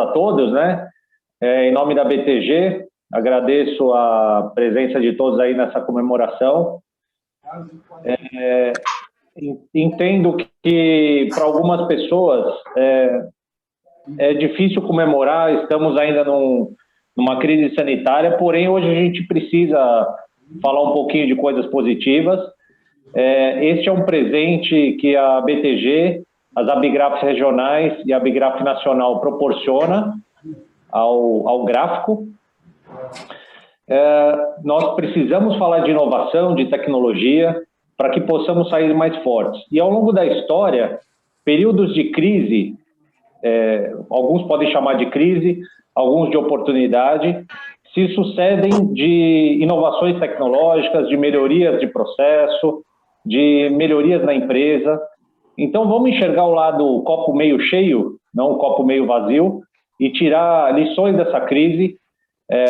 a todos, né? Em nome da BTG, agradeço a presença de todos aí nessa comemoração. Entendo que para algumas pessoas é difícil comemorar, estamos ainda numa crise sanitária, porém hoje a gente precisa falar um pouquinho de coisas positivas. Este é um presente que a BTG, as Abigrafs regionais e a Abigraf nacional proporciona ao gráfico. Nós precisamos falar de inovação, de tecnologia, para que possamos sair mais fortes. E ao longo da história, períodos de crise, alguns podem chamar de crise, alguns de oportunidade, se sucedem de inovações tecnológicas, de melhorias de processo, de melhorias na empresa. Então, vamos enxergar o lado copo meio cheio, não o copo meio vazio, e tirar lições dessa crise.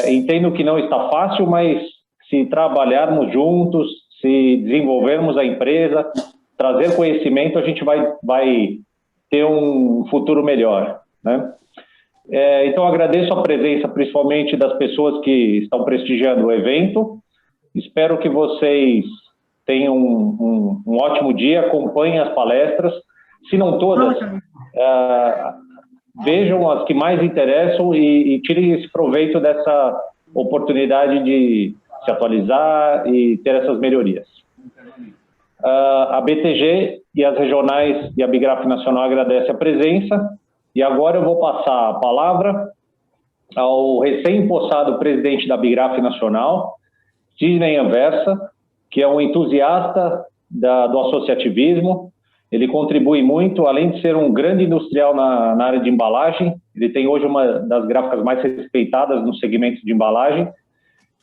Entendo que não está fácil, mas se trabalharmos juntos, se desenvolvermos a empresa, trazer conhecimento, a gente vai ter um futuro melhor, né? Então, agradeço a presença, principalmente das pessoas que estão prestigiando o evento. Espero que vocês tenham um ótimo dia, acompanhem as palestras. Se não todas, vejam as que mais interessam e tirem esse proveito dessa oportunidade de se atualizar e ter essas melhorias. A BTG e as regionais e a Abigraf Nacional agradecem a presença. E agora eu vou passar a palavra ao recém-empossado presidente da Abigraf Nacional, Sidney Anversa, que é um entusiasta do associativismo. Ele contribui muito, além de ser um grande industrial na área de embalagem. Ele tem hoje uma das gráficas mais respeitadas no segmento de embalagem,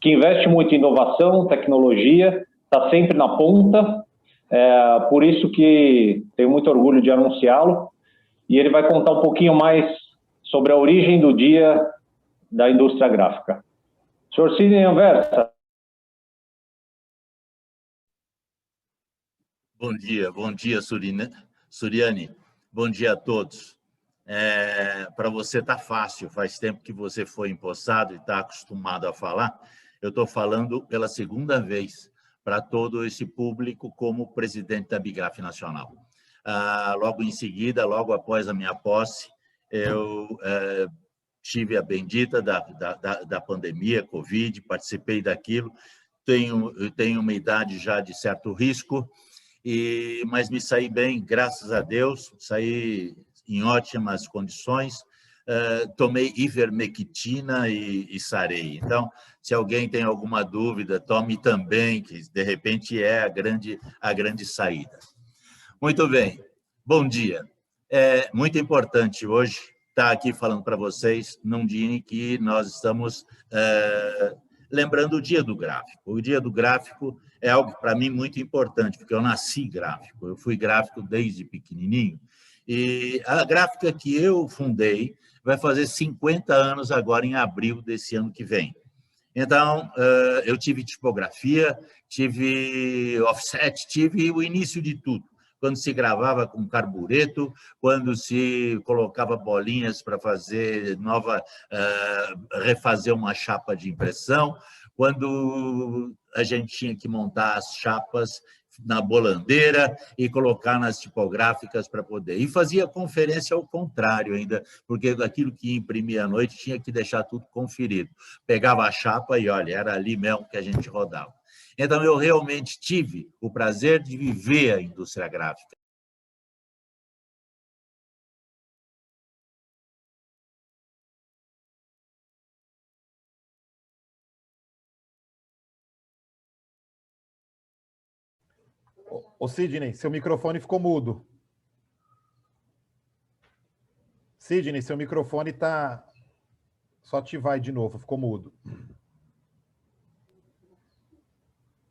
que investe muito em inovação, tecnologia, está sempre na ponta. Por isso que tenho muito orgulho de anunciá-lo. E ele vai contar um pouquinho mais sobre a origem do dia da indústria gráfica. Senhor Sidney Anversa. Bom dia, Suriani. Bom dia a todos. Para você está fácil, faz tempo que você foi empossado e está acostumado a falar. Eu estou falando pela segunda vez para todo esse público como presidente da Abigraf Nacional. Logo em seguida, logo após a minha posse, eu tive a bendita da pandemia, Covid, participei daquilo, tenho uma idade já de certo risco, mas me saí bem, graças a Deus, saí em ótimas condições, tomei ivermectina e sarei. Então, se alguém tem alguma dúvida, tome também, que de repente é a grande saída. Muito bem, bom dia. É muito importante hoje estar aqui falando para vocês num dia em que nós estamos lembrando o Dia do Gráfico. O Dia do Gráfico é algo para mim muito importante, porque eu nasci gráfico, eu fui gráfico desde pequenininho, e a gráfica que eu fundei vai fazer 50 anos agora em abril desse ano que vem. Então, eu tive tipografia, tive offset, tive o início de tudo. Quando se gravava com carbureto, quando se colocava bolinhas para fazer refazer uma chapa de impressão, quando a gente tinha que montar as chapas na bolandeira e colocar nas tipográficas para poder. E fazia conferência ao contrário ainda, porque aquilo que imprimia à noite tinha que deixar tudo conferido. Pegava a chapa e, olha, era ali mesmo que a gente rodava. Então, eu realmente tive o prazer de viver a indústria gráfica. Ô, Sidney, seu microfone ficou mudo. Sidney, seu microfone está... Só ativar aí de novo, ficou mudo.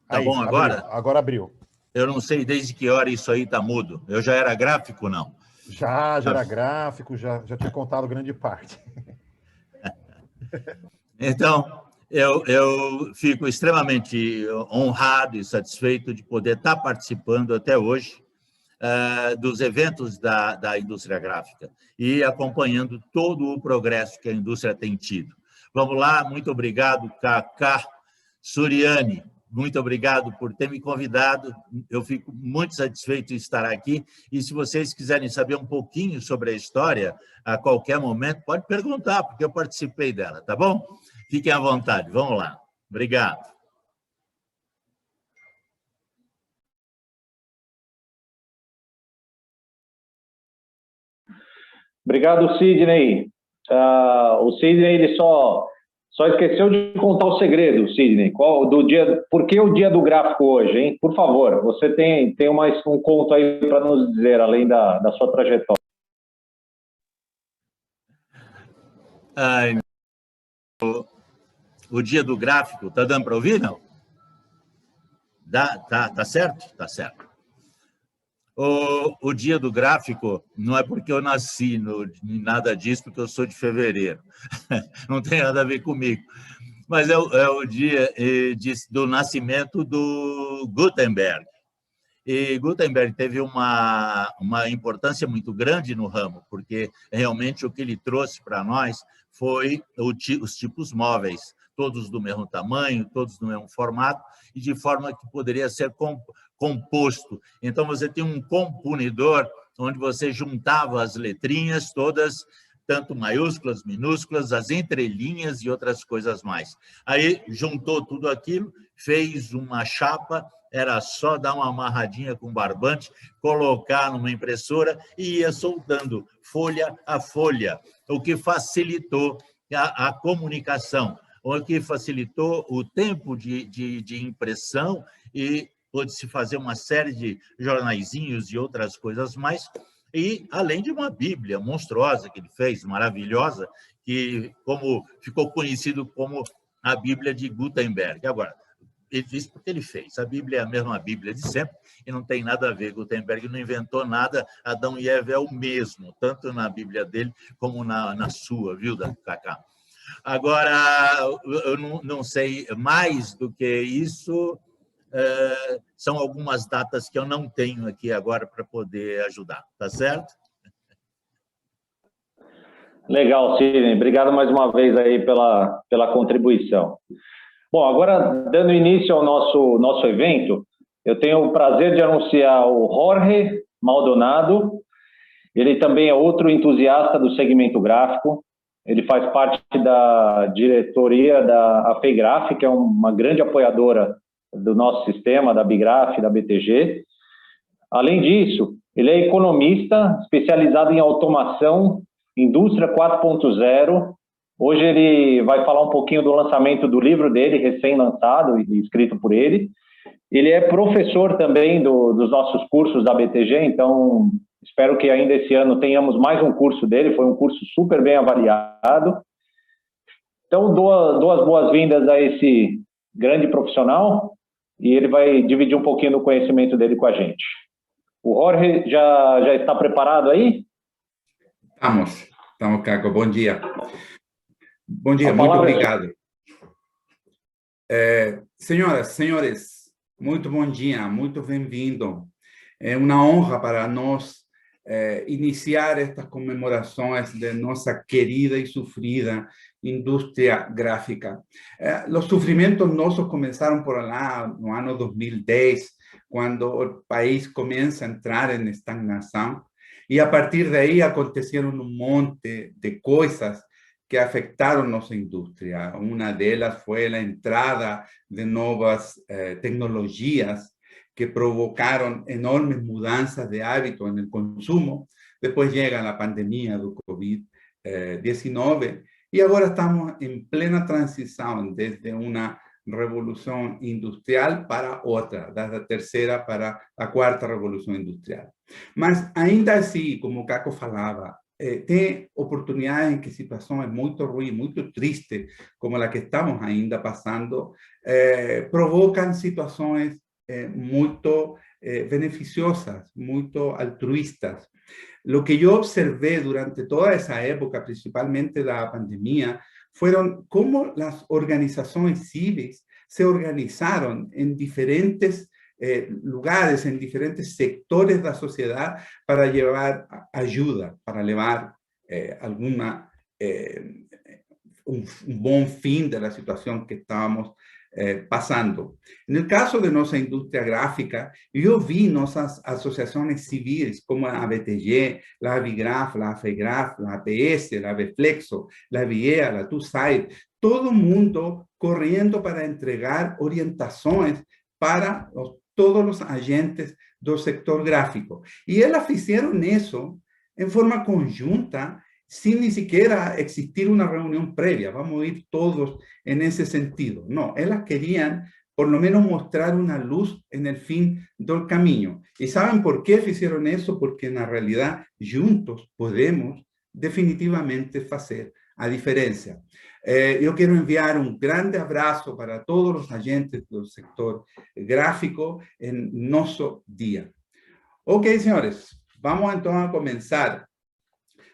Tá aí, bom agora? Agora abriu. Eu não sei desde que hora isso aí está mudo. Eu já era gráfico, não? Já era gráfico, já tinha contado grande parte. Então, eu fico extremamente honrado e satisfeito de poder estar participando até hoje dos eventos da indústria gráfica e acompanhando todo o progresso que a indústria tem tido. Vamos lá, muito obrigado, Cacá Suriani. Muito obrigado por ter me convidado. Eu fico muito satisfeito em estar aqui. E se vocês quiserem saber um pouquinho sobre a história, a qualquer momento, pode perguntar, porque eu participei dela, tá bom? Fiquem à vontade. Vamos lá. Obrigado. Obrigado, Sidney. O Sidney ele só esqueceu de contar o segredo, Sidney. Por que o dia do gráfico hoje, hein? Por favor, você tem um conto aí para nos dizer, além da sua trajetória. O dia do gráfico, tá dando para ouvir, não? Tá certo? Tá certo. O dia do gráfico não é porque eu nasci em nada disso, porque eu sou de fevereiro. Não tem nada a ver comigo. Mas é o dia do nascimento do Gutenberg. E Gutenberg teve uma importância muito grande no ramo, porque realmente o que ele trouxe para nós foi os tipos móveis, todos do mesmo tamanho, todos do mesmo formato, e de forma que poderia ser composto. Então, você tem um componidor onde você juntava as letrinhas todas, tanto maiúsculas, minúsculas, as entrelinhas e outras coisas mais. Aí, juntou tudo aquilo, fez uma chapa, era só dar uma amarradinha com barbante, colocar numa impressora e ia soltando folha a folha, o que facilitou a comunicação, o que facilitou o tempo de impressão e pôde-se fazer uma série de jornaizinhos e outras coisas mais, e além de uma Bíblia monstruosa que ele fez, maravilhosa, que ficou conhecido como a Bíblia de Gutenberg. Agora, ele disse porque ele fez. A Bíblia é a mesma Bíblia de sempre e não tem nada a ver. Gutenberg não inventou nada, Adão e Eva é o mesmo, tanto na Bíblia dele como na sua, viu, Cacá? Agora, eu não sei mais do que isso, são algumas datas que eu não tenho aqui agora para poder ajudar, tá certo? Legal, Sidney. Obrigado mais uma vez aí pela contribuição. Bom, agora, dando início ao nosso evento, eu tenho o prazer de anunciar o Jorge Maldonado. Ele também é outro entusiasta do segmento gráfico. Ele faz parte da diretoria da AFEIGRAF, que é uma grande apoiadora do nosso sistema, da Bigraf, da BTG. Além disso, ele é economista, especializado em automação, indústria 4.0. Hoje ele vai falar um pouquinho do lançamento do livro dele, recém-lançado e escrito por ele. Ele é professor também dos nossos cursos da BTG, então espero que ainda esse ano tenhamos mais um curso dele, foi um curso super bem avaliado. Então, duas boas-vindas a esse grande profissional e ele vai dividir um pouquinho do conhecimento dele com a gente. O Jorge já está preparado aí? Estamos, Caco. Bom dia. Bom dia, muito obrigado. Senhoras, senhores, muito bom dia, muito bem-vindo. É uma honra para nós iniciar estas comemorações de nossa querida e sofrida indústria gráfica. Os sofrimentos nossos começaram por lá no ano 2010, quando o país começa a entrar em estagnação, e a partir daí aconteceram um monte de coisas que afectaron nuestra industria. Una de ellas fue la entrada de nuevas tecnologías que provocaron enormes mudanzas de hábito en el consumo. Después llega la pandemia del COVID-19 y ahora estamos en plena transición desde una revolución industrial para otra, desde la tercera para la cuarta revolución industrial. Mas ainda assim, como o Caco falava, tem oportunidades em que situações muito ruins, muito tristes, como a que estamos ainda passando, provocam situações muito beneficiosas, muito altruistas. Lo que yo observé durante toda esa época, principalmente la pandemia, fueron cómo las organizaciones civiles se organizaron en diferentes lugares, en diferentes sectores de la sociedad para llevar ayuda, para llevar un buen fin de la situación que estábamos pasando. En el caso de nuestra industria gráfica, yo vi nuestras asociaciones civiles como la ABTG, la Avigraf, la AFEGRAF, la APS, la ABFlexo, la VIEA, la TUSAID, todo el mundo corriendo para entregar orientaciones para todos los agentes del sector gráfico. Y ellas hicieron eso en forma conjunta, sin ni siquiera existir una reunión previa. Vamos a ir todos en ese sentido. No, ellas querían por lo menos mostrar una luz en el fin del camino. ¿Y saben por qué hicieron eso? Porque en la realidad juntos podemos definitivamente hacer a diferencia. Yo quiero enviar un grande abrazo para todos los agentes del sector gráfico en nuestro día. Ok, señores, vamos entonces a comenzar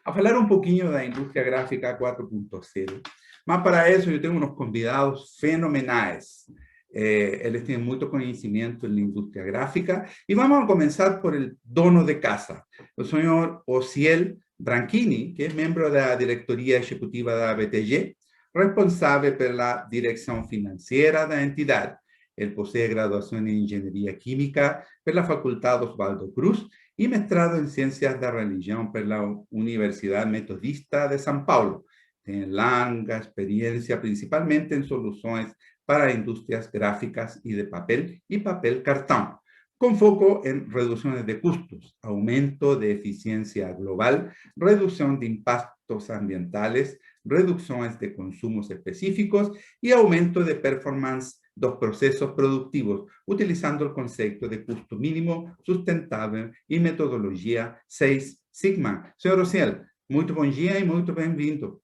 a falar un pouquinho da indústria gráfica 4.0. Mas para isso eu tenho uns convidados fenomenais. Eles têm muito conhecimento na indústria gráfica. E vamos a começar por el dono de casa, o senhor Osiel Branchini, que é membro da diretoria executiva da ABTG, responsável pela direção financeira da entidade. Ele possui graduação em engenharia química pela Faculdade Oswaldo Cruz y mestrado en Ciencias de Religión por la Universidad Metodista de São Paulo. Tiene larga experiencia principalmente en soluciones para industrias gráficas y de papel cartón, con foco en reducciones de costos, aumento de eficiencia global, reducción de impactos ambientales, reducciones de consumos específicos y aumento de performance dos procesos productivos, utilizando el concepto de custo mínimo sustentable y metodología 6 Sigma. Senhor Osiel, muito bom dia e muito bem-vindo.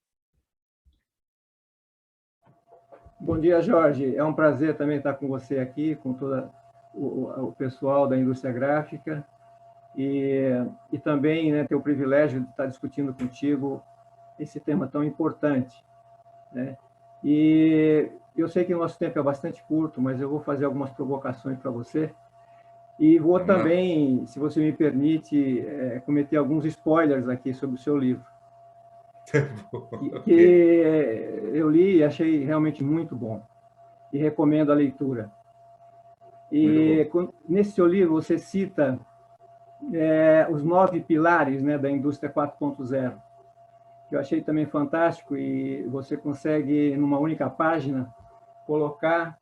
Bom dia, Jorge. É um prazer também estar com você aqui, com todo o pessoal da indústria gráfica e também, né, ter o privilégio de estar discutindo contigo esse tema tão importante, né? E eu sei que o nosso tempo é bastante curto, mas eu vou fazer algumas provocações para você. E vou também, se você me permite, cometer alguns spoilers aqui sobre o seu livro. Que eu li e achei realmente muito bom. E recomendo a leitura. E nesse seu livro você cita os 9 pilares, né, da indústria 4.0. Que eu achei também fantástico, e você consegue, numa única página, colocar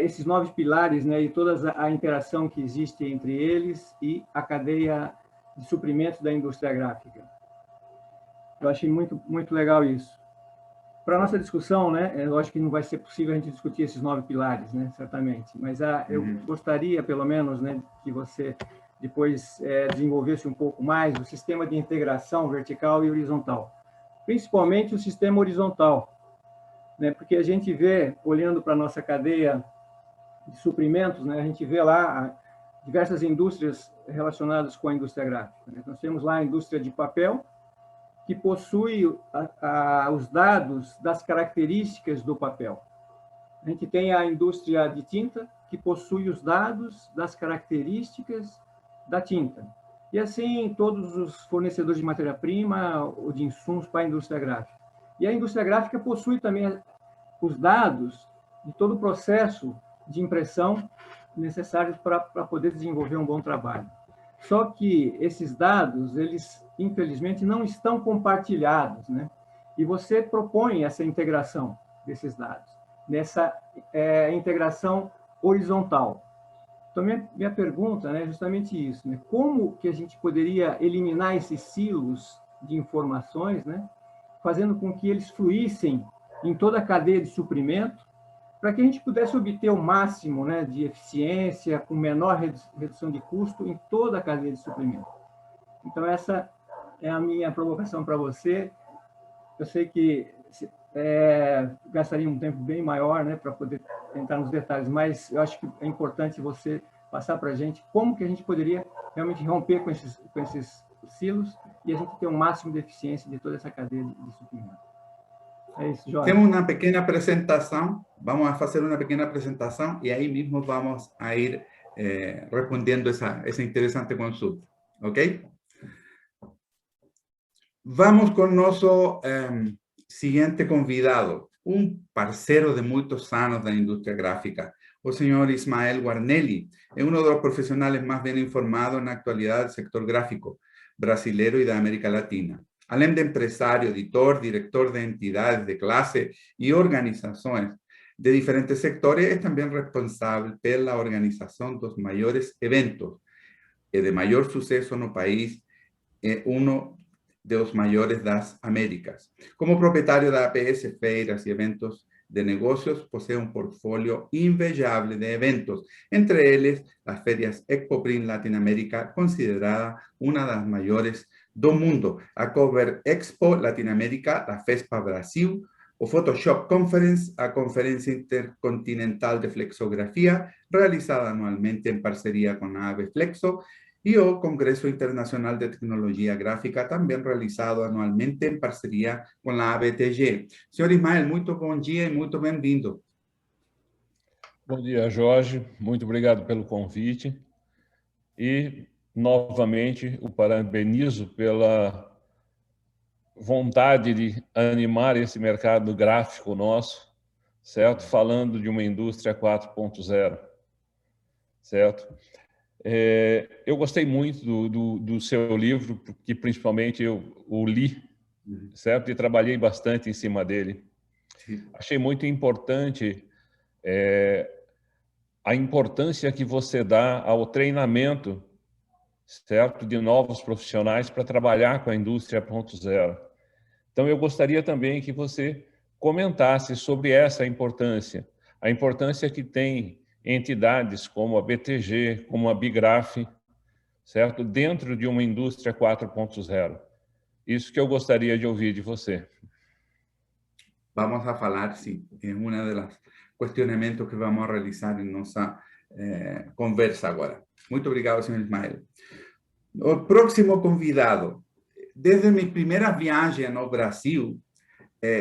esses 9 pilares, né, e toda a interação que existe entre eles e a cadeia de suprimentos da indústria gráfica. Eu achei muito, muito legal isso. Para a nossa discussão, né, eu acho que não vai ser possível a gente discutir esses 9 pilares, né, certamente, mas eu gostaria, pelo menos, né, que você depois desenvolvesse um pouco mais o sistema de integração vertical e horizontal, principalmente o sistema horizontal, né? Porque a gente vê, olhando para a nossa cadeia de suprimentos, né, a gente vê lá diversas indústrias relacionadas com a indústria gráfica, né? Nós temos lá a indústria de papel, que possui os dados das características do papel. A gente tem a indústria de tinta, que possui os dados das características da tinta. E assim, todos os fornecedores de matéria-prima ou de insumos para a indústria gráfica. E a indústria gráfica possui também os dados de todo o processo de impressão necessários para poder desenvolver um bom trabalho. Só que esses dados, eles, infelizmente, não estão compartilhados, né? E você propõe essa integração desses dados, nessa integração horizontal. Então, minha pergunta, né, é justamente isso, né? Como que a gente poderia eliminar esses silos de informações, né, fazendo com que eles fluíssem em toda a cadeia de suprimento, para que a gente pudesse obter o máximo, né, de eficiência, com menor redução de custo em toda a cadeia de suprimento. Então, essa é a minha provocação para você. Eu sei que gastaria um tempo bem maior, né, para poder entrar nos detalhes, mas eu acho que é importante você passar para a gente como que a gente poderia realmente romper com esses silos e a gente ter um máximo de eficiência de toda essa cadeia de suprimento. É isso, Jorge. Temos uma pequena apresentação Vamos a hacer una pequeña presentación y ahí mismo vamos a ir respondiendo esa interesante consulta. ¿Ok? Vamos con nuestro siguiente convidado, un parceiro de muchos años de la industria gráfica, o señor Ismael Guarnelli. Es uno de los profesionales más bien informados en la actualidad del sector gráfico brasileño y de América Latina. Além de empresario, editor, director de entidades de clase y organizaciones de diferentes sectores, es también responsable de la organización de los mayores eventos de mayor suceso en el país, uno de los mayores de las Américas. Como propietario de APS Feiras y Eventos de Negocios, posee un portfolio invejável de eventos, entre ellos las ferias Expoprim Latinoamérica, considerada una de las mayores do mundo, a Cover Expo Latinoamérica, la FESPA Brasil, o Photoshop Conference, a Conferencia Intercontinental de Flexografía, realizada anualmente en parcería con la AB Flexo, y o Congreso Internacional de Tecnología Gráfica, también realizado anualmente en parcería con la ABTG. Senhor Ismael, muito bom dia e muito bem-vindo. Bom dia, Jorge. Muito obrigado pelo convite. E, novamente, o parabenizo pela vontade de animar esse mercado gráfico nosso, certo? Falando de uma indústria 4.0, certo? Eu gostei muito do seu livro, porque principalmente eu o li, certo? E trabalhei bastante em cima dele. Achei muito importante a importância que você dá ao treinamento, certo? De novos profissionais para trabalhar com a indústria 4.0. Então, eu gostaria também que você comentasse sobre essa importância, a importância que tem entidades como a BTG, como a Bigraf, certo? Dentro de uma indústria 4.0. Isso que eu gostaria de ouvir de você. Vamos a falar, sim, é um dos questionamentos que vamos a realizar em nossa conversa agora. Muito obrigado, senhor Ismael. O próximo convidado, desde minha primeira viagem no Brasil,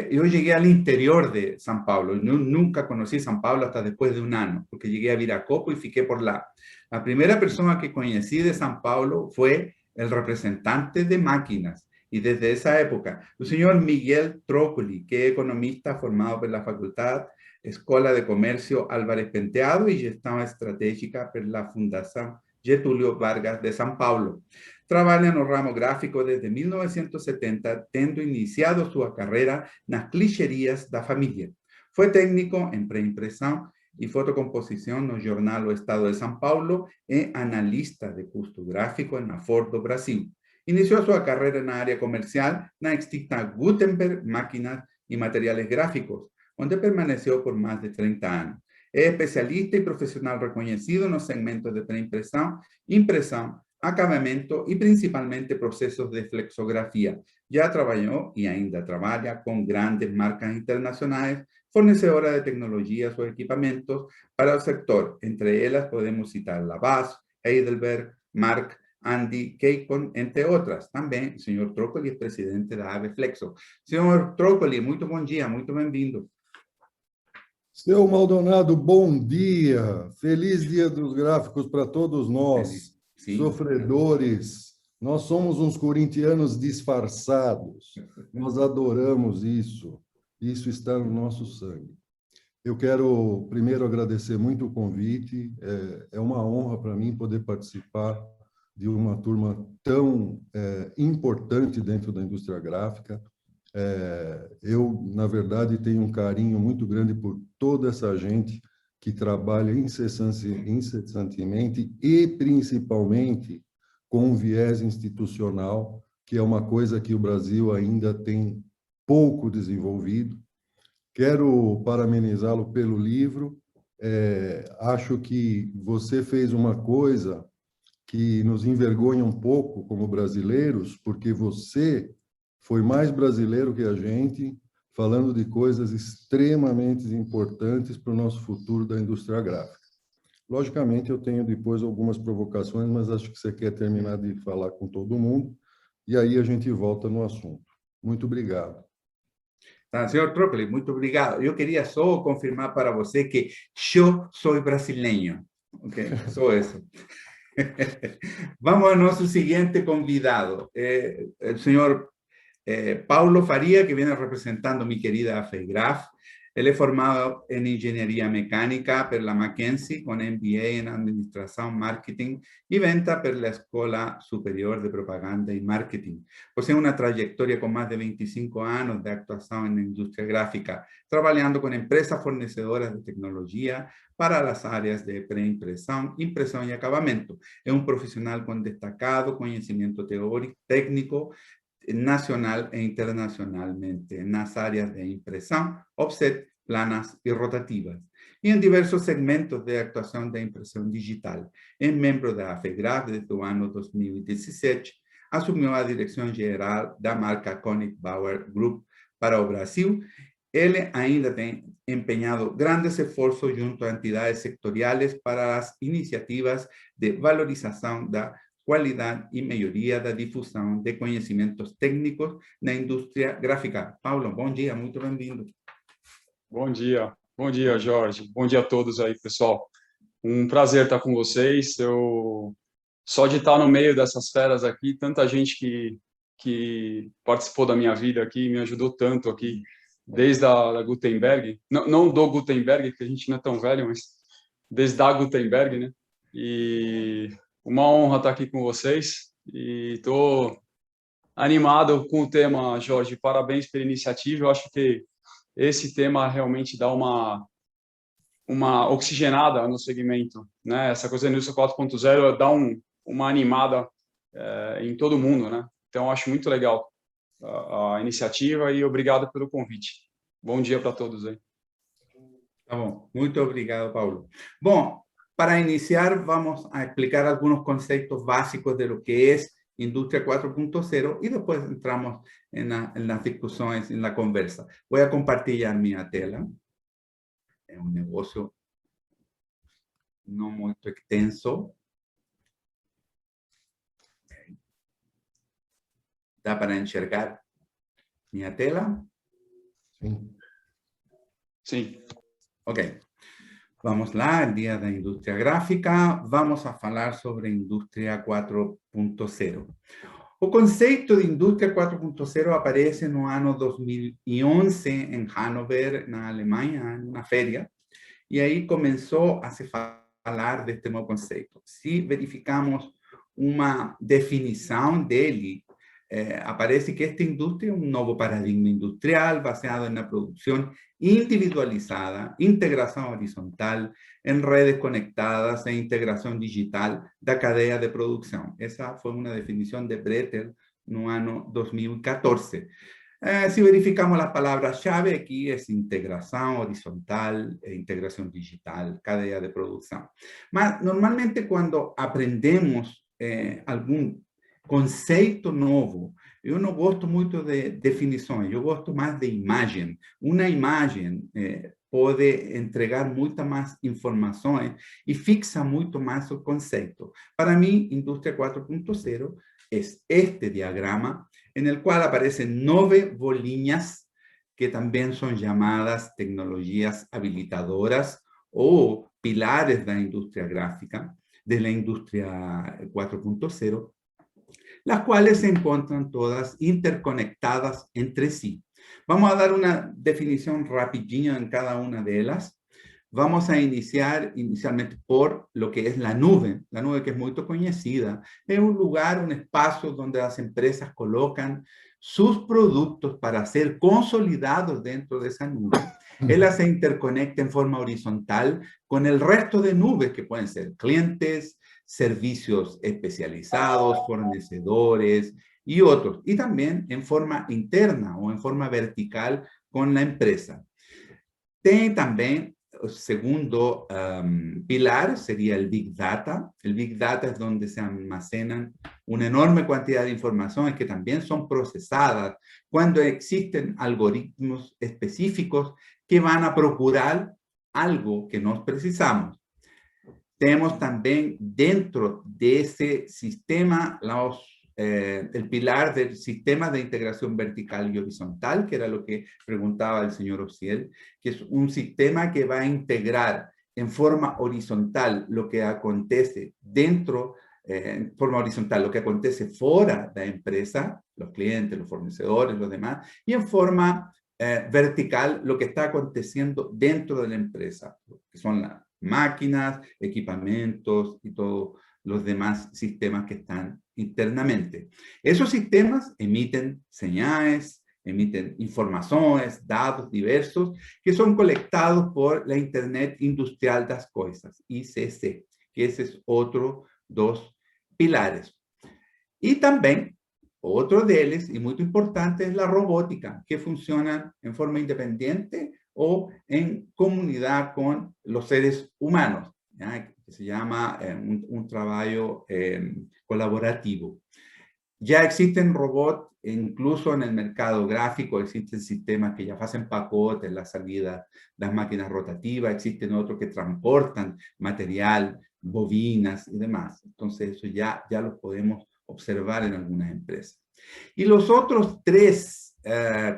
yo llegué al interior de São Paulo. Yo nunca conocí São Paulo hasta después de un año, porque llegué a Viracopos y fiqué por lá. La primera persona que conocí de São Paulo fue el representante de máquinas. Y desde esa época, el señor Miguel Trócoli, que es economista formado por la Facultad Escola de Comercio Álvarez Penteado y Gestão Estratégica por la Fundación Getúlio Vargas de São Paulo. Trabalha no ramo gráfico desde 1970, tendo iniciado sua carreira nas clicherias da família. Foi técnico em pré-impressão e fotocomposição no jornal O Estado de São Paulo e analista de custo gráfico na Ford do Brasil. Iniciou sua carreira na área comercial na extinta Gutenberg Máquinas e Materiais Gráficos, onde permaneceu por mais de 30 anos. É especialista e profissional reconhecido nos segmentos de pré-impressão, impressão, acabamento e principalmente processos de flexografia. Já trabalhou e ainda trabalha com grandes marcas internacionais, fornecedoras de tecnologias ou equipamentos para o sector. Entre elas podemos citar Lavaz, Heidelberg, Mark, Andy, Keikon, entre outras. Também o senhor Trócoli é presidente da AB Flexo. Senhor Trócoli, muito bom dia, muito bem-vindo. Seu Maldonado, bom dia. Feliz Dia dos Gráficos para todos nós, sofredores. Nós somos uns corintianos disfarçados. Nós adoramos isso. Isso está no nosso sangue. Eu quero primeiro agradecer muito o convite. É uma honra para mim poder participar de uma turma tão importante dentro da indústria gráfica. Eu, na verdade, tenho um carinho muito grande por toda essa gente que trabalha incessantemente e, principalmente, com um viés institucional, que é uma coisa que o Brasil ainda tem pouco desenvolvido. Quero parabenizá-lo pelo livro. Acho que você fez uma coisa que nos envergonha um pouco como brasileiros, porque você foi mais brasileiro que a gente, falando de coisas extremamente importantes para o nosso futuro da indústria gráfica. Logicamente, eu tenho depois algumas provocações, mas acho que você quer terminar de falar com todo mundo, e aí a gente volta no assunto. Muito obrigado. Tá, senhor Trópoli, muito obrigado. Eu queria só confirmar para você que eu sou brasileño. Ok, só isso. Vamos ao nosso seguinte convidado, o senhor Paulo Faria, que viene representando mi querida FEIGRAF. Él es formado en Ingeniería Mecánica por la Mackenzie, con MBA en Administración, Marketing y Venta por la Escuela Superior de Propaganda y Marketing. Posee una trayectoria con más de 25 años de actuación en la industria gráfica, trabajando con empresas fornecedoras de tecnología para las áreas de preimpresión, impresión y acabamento. Es un profesional con destacado conocimiento teórico, técnico, nacional e internacionalmente en las áreas de impresión, offset, planas y rotativas, y en diversos segmentos de actuación de impresión digital. Es miembro de la FEIGRAF desde el año 2017, asumió la dirección general de la marca Koenig Bauer Group para el Brasil. Él ainda tem empeñado grandes esfuerzos junto a entidades sectoriales para las iniciativas de valorización de qualidade e melhoria da difusão de conhecimentos técnicos na indústria gráfica. Paulo, bom dia, muito bem-vindo. Bom dia, Jorge. Bom dia a todos aí, pessoal. Um prazer estar com vocês. Só de estar no meio dessas feras aqui, tanta gente que participou da minha vida aqui, me ajudou tanto aqui, desde a Gutenberg, não do Gutenberg, que a gente não é tão velho, mas desde a Gutenberg, né? E uma honra estar aqui com vocês e estou animado com o tema, Jorge. Parabéns pela iniciativa. Eu acho que esse tema realmente dá uma oxigenada no segmento, né? Essa coisa da indústria 4.0 dá uma animada em todo mundo, né? Então, eu acho muito legal a iniciativa e obrigado pelo convite. Bom dia para todos aí. Tá bom. Muito obrigado, Paulo. Bom, para iniciar, vamos a explicar algunos conceptos básicos de lo que es Industria 4.0 y después entramos en las discusiones, en la conversa. Voy a compartir mi tela. Es un negocio no muy extenso. ¿Da para enxergar mi tela? Sí. Ok. Vamos lá, el día de industria gráfica, vamos a hablar sobre industria 4.0. O conceito de industria 4.0 aparece no ano 2011 en Hannover, na Alemanha, en una feria, y ahí comenzó a se falar de este nuevo conceito. Si verificamos una definición dele, aparece que esta industria es un nuevo paradigma industrial basado en la producción individualizada, integración horizontal, en redes conectadas e integración digital de la cadena de producción. Esa fue una definición de Bretel no año 2014. Si verificamos las palabras clave, aquí es integración horizontal e integración digital, cadena de producción. Mas, normalmente cuando aprendemos algún conceito novo, eu não gosto muito de definições, eu gosto mais de imagem. Uma imagem pode entregar muita mais informações e fixa muito mais o conceito. Para mim, Indústria 4.0 é este diagrama, en qual aparecem 9 bolinhas, que também são chamadas tecnologias habilitadoras ou pilares da indústria gráfica, da indústria 4.0, las cuales se encuentran todas interconectadas entre sí. Vamos a dar una definición rapidinha en cada una de ellas. Vamos a iniciar inicialmente por lo que es la nube que es muy conocida. Es un lugar, un espacio donde las empresas colocan sus productos para ser consolidados dentro de esa nube. Ella se interconecta en forma horizontal con el resto de nubes que pueden ser clientes, servicios especializados, fornecedores y otros. Y también en forma interna o en forma vertical con la empresa. Tiene también el segundo pilar, sería el Big Data. El Big Data es donde se almacenan una enorme cantidad de informaciones que también son procesadas cuando existen algoritmos específicos que van a procurar algo que nos precisamos. Tenemos también dentro de ese sistema los el pilar del sistema de integración vertical y horizontal, que era lo que preguntaba el señor Ociel, que es un sistema que va a integrar en forma horizontal lo que acontece dentro, en forma horizontal, lo que acontece fuera de la empresa, los clientes, los fornecedores, los demás, y en forma vertical lo que está aconteciendo dentro de la empresa, que son las máquinas, equipamientos y todos los demás sistemas que están internamente. Esos sistemas emiten señales, emiten informaciones, datos diversos que son colectados por la Internet Industrial das Coisas, ICC, que ese es otro dos pilares. Y también otro de ellos, y muy importante, es la robótica, que funciona en forma independiente o en comunidad con los seres humanos, ¿ya? Que se llama un trabajo colaborativo. Ya existen robots, incluso en el mercado gráfico, existen sistemas que ya hacen pacotes, la salida, las máquinas rotativas, existen otros que transportan material, bobinas y demás. Entonces, eso ya los podemos observar en algunas empresas. Y los otros tres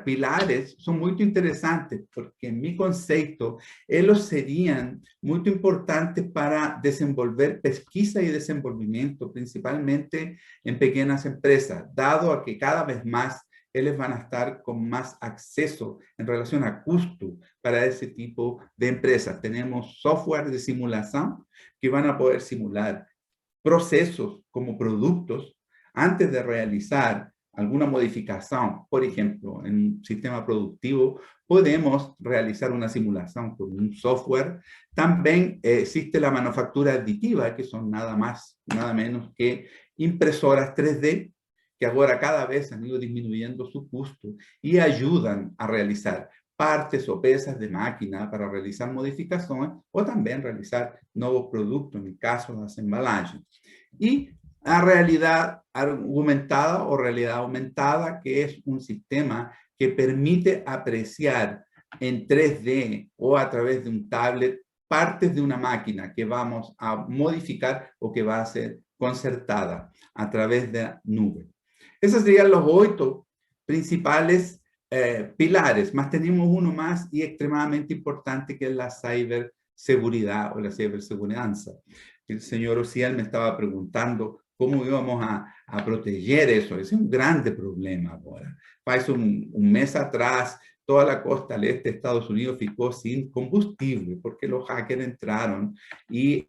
pilares son muy interesantes porque en mi concepto ellos serían muy importantes para desenvolver pesquisa y desenvolvimiento, principalmente en pequeñas empresas, dado a que cada vez más ellos van a estar con más acceso en relación a costo para ese tipo de empresas. Tenemos software de simulación que van a poder simular procesos como productos antes de realizar alguna modificación. Por ejemplo, en un sistema productivo podemos realizar una simulación con un software. También existe la manufactura aditiva, que son nada más, nada menos que impresoras 3D, que ahora cada vez han ido disminuyendo su costo y ayudan a realizar partes o piezas de máquina para realizar modificaciones o también realizar nuevos productos en el caso de las embalajes. Y a realidad argumentada o realidad aumentada, que es un sistema que permite apreciar en 3D o a través de un tablet partes de una máquina que vamos a modificar o que va a ser concertada a través de la nube. Esos serían los 8 principales pilares, más tenemos uno más y extremadamente importante, que es la ciberseguridad o la ciberseguridad. El señor Ociel me estaba preguntando cómo íbamos a proteger eso. Ese es un grande problema ahora. Hace un mes atrás, toda la costa del este de Estados Unidos ficó sin combustible porque los hackers entraron y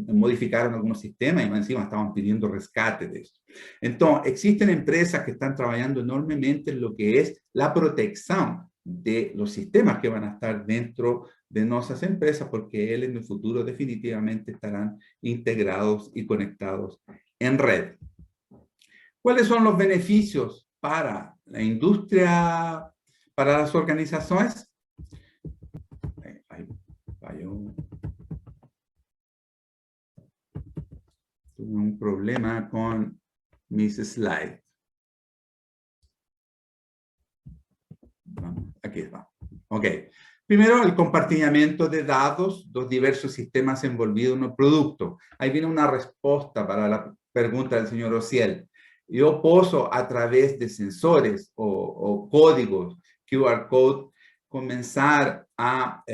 modificaron algunos sistemas y encima estaban pidiendo rescate de eso. Entonces, existen empresas que están trabajando enormemente en lo que es la protección de los sistemas que van a estar dentro de nuestras empresas, porque ellos en el futuro definitivamente estarán integrados y conectados en red. ¿Cuáles son los beneficios para la industria, para las organizaciones? Tuve un problema con mis slides. Aquí está. Ok. Primero, el compartimiento de datos, los diversos sistemas envolvidos en el producto. Ahí viene una respuesta para la pregunta del señor Ociel. Yo puedo, a través de sensores o códigos, QR code, comenzar a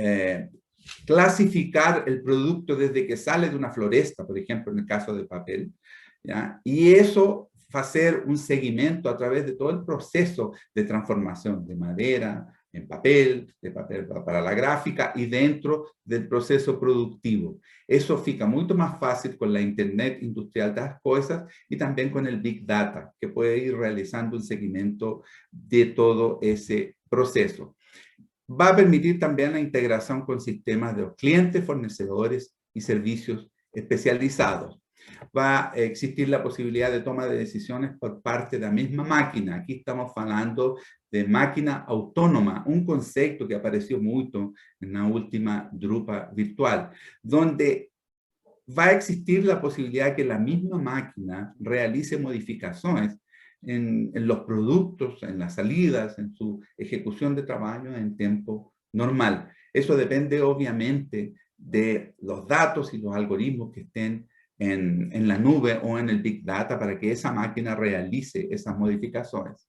clasificar el producto desde que sale de una floresta, por ejemplo, en el caso de papel, ¿ya? Y eso hacer un seguimiento a través de todo el proceso de transformación de madera en papel, de papel para la gráfica y dentro del proceso productivo. Eso fica mucho más fácil con la Internet Industrial das Coisas y también con el Big Data, que puede ir realizando un seguimiento de todo ese proceso. Va a permitir también la integración con sistemas de los clientes, fornecedores y servicios especializados. Va a existir la posibilidad de toma de decisiones por parte de la misma máquina. Aquí estamos hablando de máquina autónoma, un concepto que apareció mucho en la última Drupa virtual, donde va a existir la posibilidad de que la misma máquina realice modificaciones en los productos, en las salidas, en su ejecución de trabajo en tiempo normal. Eso depende obviamente de los datos y los algoritmos que estén en la nube o en el Big Data para que esa máquina realice esas modificaciones.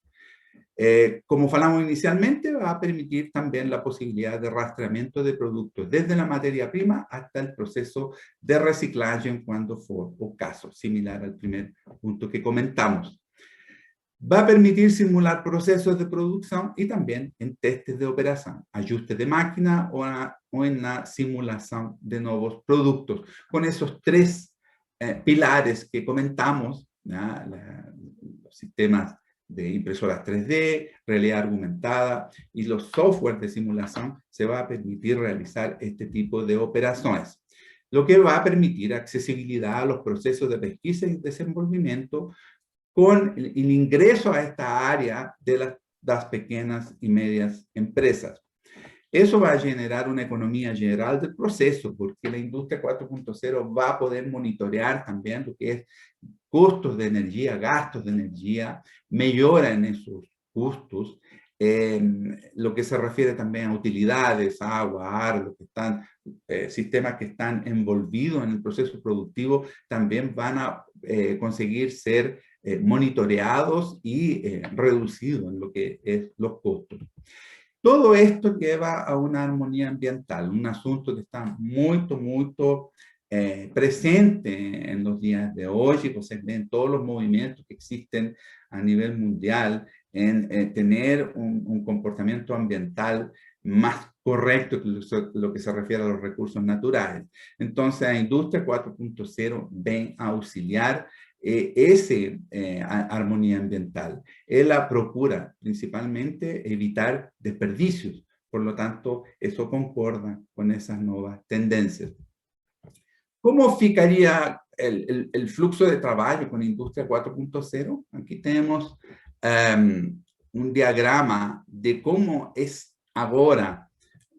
Como falamos inicialmente, va a permitir también la posibilidad de rastreamiento de productos desde la materia prima hasta el proceso de reciclaje en cuanto for o caso, similar al primer punto que comentamos. Va a permitir simular procesos de producción y también en testes de operación, ajustes de máquina o en la simulación de nuevos productos. Con esos tres pilares que comentamos, los sistemas de impresoras 3D, realidad argumentada y los software de simulación, se va a permitir realizar este tipo de operaciones, lo que va a permitir accesibilidad a los procesos de pesquisa y desenvolvimiento con el ingreso a esta área de las pequeñas y medias empresas. Eso va a generar una economía general del proceso, porque la industria 4.0 va a poder monitorear también lo que es costos de energía, gastos de energía, mejora en esos costos, lo que se refiere también a utilidades, agua, ar, lo que están, sistemas que están envolvidos en el proceso productivo, también van a conseguir ser monitoreados y reducidos en lo que es los costos. Todo esto lleva a una armonía ambiental, un asunto que está muy presente en los días de hoy, y pues se ven todos los movimientos que existen a nivel mundial en tener un comportamiento ambiental más correcto que lo que se refiere a los recursos naturales. Entonces, la industria 4.0 ven a auxiliar esa armonía ambiental. Él la procura principalmente evitar desperdicios. Por lo tanto, eso concorda con esas nuevas tendencias. ¿Cómo ficaría el flujo de trabajo con Industria 4.0? Aquí tenemos un diagrama de cómo es ahora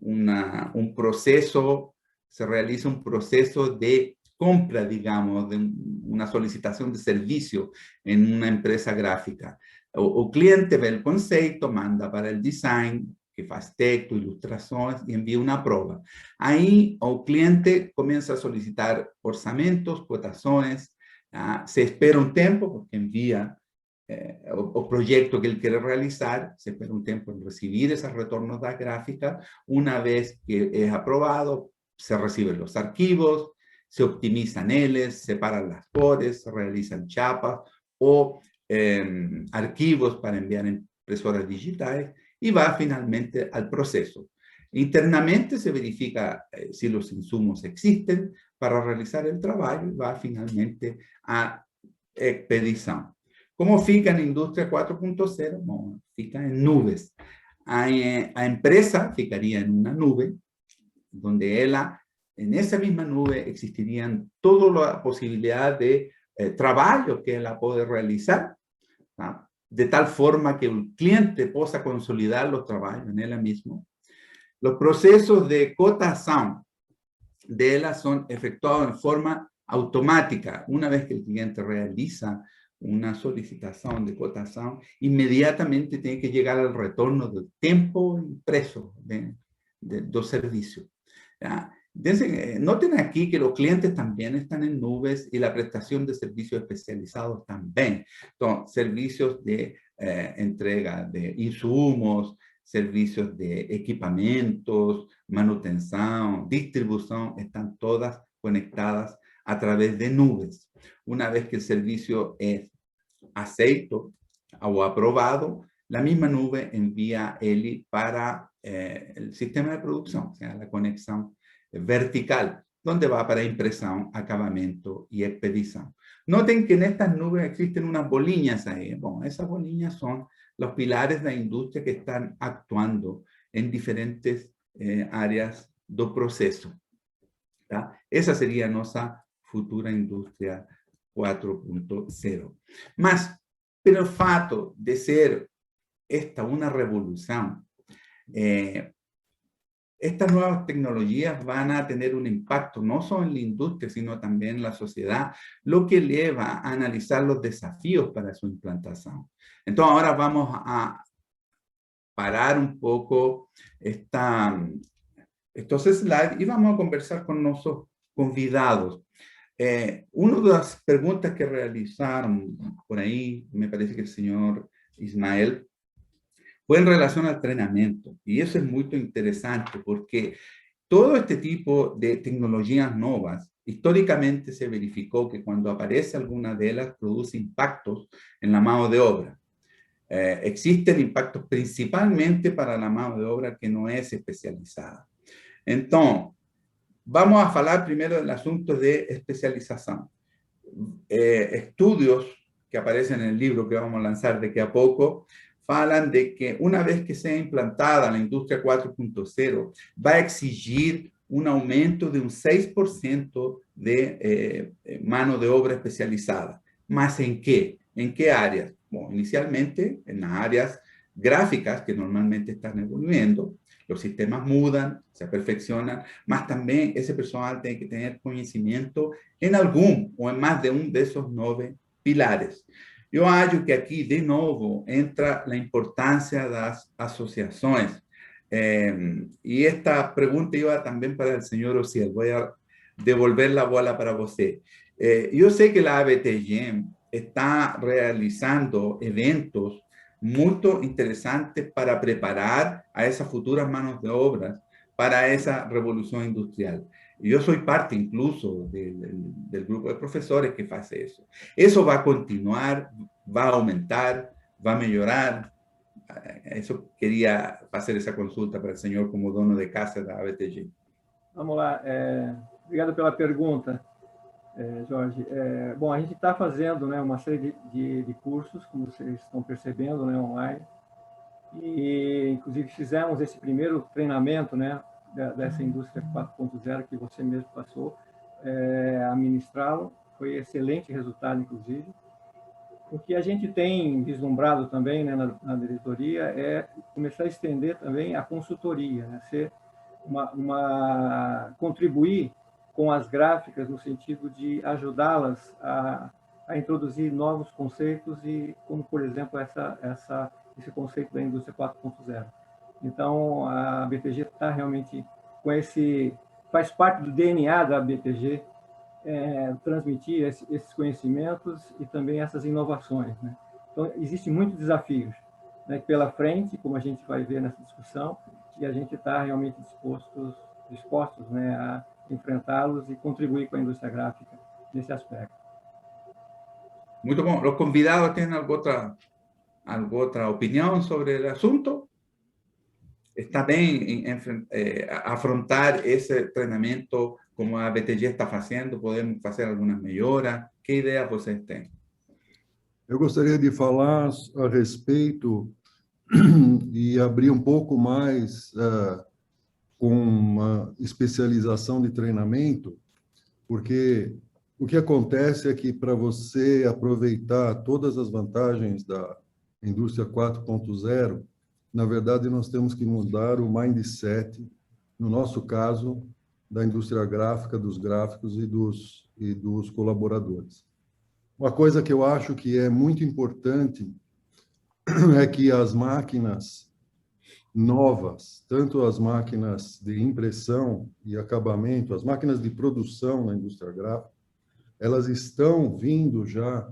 un proceso, se realiza un proceso de compra, digamos, de una solicitación de servicio en una empresa gráfica. O cliente ve el concepto, manda para el design, que faz texto, ilustraciones y envía una prueba. Ahí el cliente comienza a solicitar orçamentos, cotaciones, se espera un tiempo porque envía o proyecto que él quiere realizar, se espera un tiempo en recibir esos retornos de la gráfica. Una vez que es aprobado, se reciben los archivos, se optimizan ellos, se separan las cores, se realizan chapas o archivos para enviar en impresoras digitales y va finalmente al proceso. Internamente se verifica si los insumos existen para realizar el trabajo y va finalmente a expedición. ¿Cómo fica en Industria 4.0? Bueno, fica en nubes. A empresa ficaría en una nube, donde en esa misma nube existirían toda la posibilidad de trabajo que ella puede realizar, ¿no? De tal forma que el cliente pueda consolidar los trabajos en ella misma. Los procesos de cotación de ella son efectuados en forma automática. Una vez que el cliente realiza una solicitación de cotación, inmediatamente tiene que llegar al retorno del tiempo impreso de los servicios. Noten aquí que los clientes también están en nubes y la prestación de servicios especializados también. Entonces, servicios de entrega de insumos, servicios de equipamientos, manutención, distribución, están todas conectadas a través de nubes. Una vez que el servicio es aceito o aprobado, la misma nube envía ELI para el sistema de producción, o sea, la conexión vertical, donde va para impresión, acabamiento y expedición. Noten que en estas nubes existen unas boliñas ahí. Bueno, esas boliñas son los pilares de la industria que están actuando en diferentes áreas del proceso. ¿Tá? Esa sería nuestra futura industria 4.0. Mas, pero el fato de ser esta una revolución, estas nuevas tecnologías van a tener un impacto no solo en la industria, sino también en la sociedad, lo que lleva a analizar los desafíos para su implantación. Entonces, ahora vamos a parar un poco estos slides y vamos a conversar con nuestros convidados. Una de las preguntas que realizaron por ahí, me parece que el señor Ismael, fue en relación al entrenamiento. Y eso es muy interesante porque todo este tipo de tecnologías nuevas, históricamente se verificó que cuando aparece alguna de ellas produce impactos en la mano de obra. Existen impactos principalmente para la mano de obra que no es especializada. Entonces, vamos a hablar primero del asunto de especialización. Estudios que aparecen en el libro que vamos a lanzar de aquí a poco, hablan de que una vez que sea implantada la industria 4.0, va a exigir un aumento de un 6% de mano de obra especializada. ¿Más en qué? ¿En qué áreas? Bueno, inicialmente en las áreas gráficas que normalmente están evolviendo. Los sistemas mudan, se perfeccionan, más también ese personal tiene que tener conocimiento en algún o en más de un de esos 9 pilares. Eu acho que aqui, de novo, entra a importância das associações. E esta pergunta iba também para o senhor Ociel. Vou devolver a bola para você. Eu sei que a ABTG está realizando eventos muito interessantes para preparar a essas futuras manos de obra para esa revolución industrial. Yo soy parte incluso del grupo de profesores que hace eso. Eso va a continuar, va a aumentar, va a mejorar. Eso quería hacer esa consulta para el señor como dono de casa da ABTG. Vamos lá. Obrigado pela pergunta, Jorge. Bom, a gente está fazendo, né, uma série de cursos, como vocês estão percebendo, né, online. E, inclusive, fizemos esse primeiro treinamento, né, dessa indústria 4.0 que você mesmo passou a ministrá-lo. Foi excelente resultado, inclusive. O que a gente tem vislumbrado também, né, na diretoria é começar a estender também a consultoria, né, ser contribuir com as gráficas no sentido de ajudá-las a introduzir novos conceitos, e como, por exemplo, esse conceito da indústria 4.0. Então, a BTG está realmente com faz parte do DNA da BTG transmitir esses conhecimentos e também essas inovações, né? Então, existem muitos desafios, né, pela frente, como a gente vai ver nessa discussão, e a gente está realmente dispostos, né, a enfrentá-los e contribuir com a indústria gráfica nesse aspecto. Muito bom. Os convidados têm alguma outra opinião sobre o assunto? Está bem afrontar esse treinamento como a BTG está fazendo? Podemos fazer algumas melhoras? Que ideia vocês têm? Eu gostaria de falar a respeito e abrir um pouco mais com uma especialização de treinamento, porque o que acontece é que para você aproveitar todas as vantagens da indústria 4.0, na verdade, nós temos que mudar o mindset, no nosso caso, da indústria gráfica, dos gráficos e dos colaboradores. Uma coisa que eu acho que é muito importante é que as máquinas novas, tanto as máquinas de impressão e acabamento, as máquinas de produção na indústria gráfica, elas estão vindo já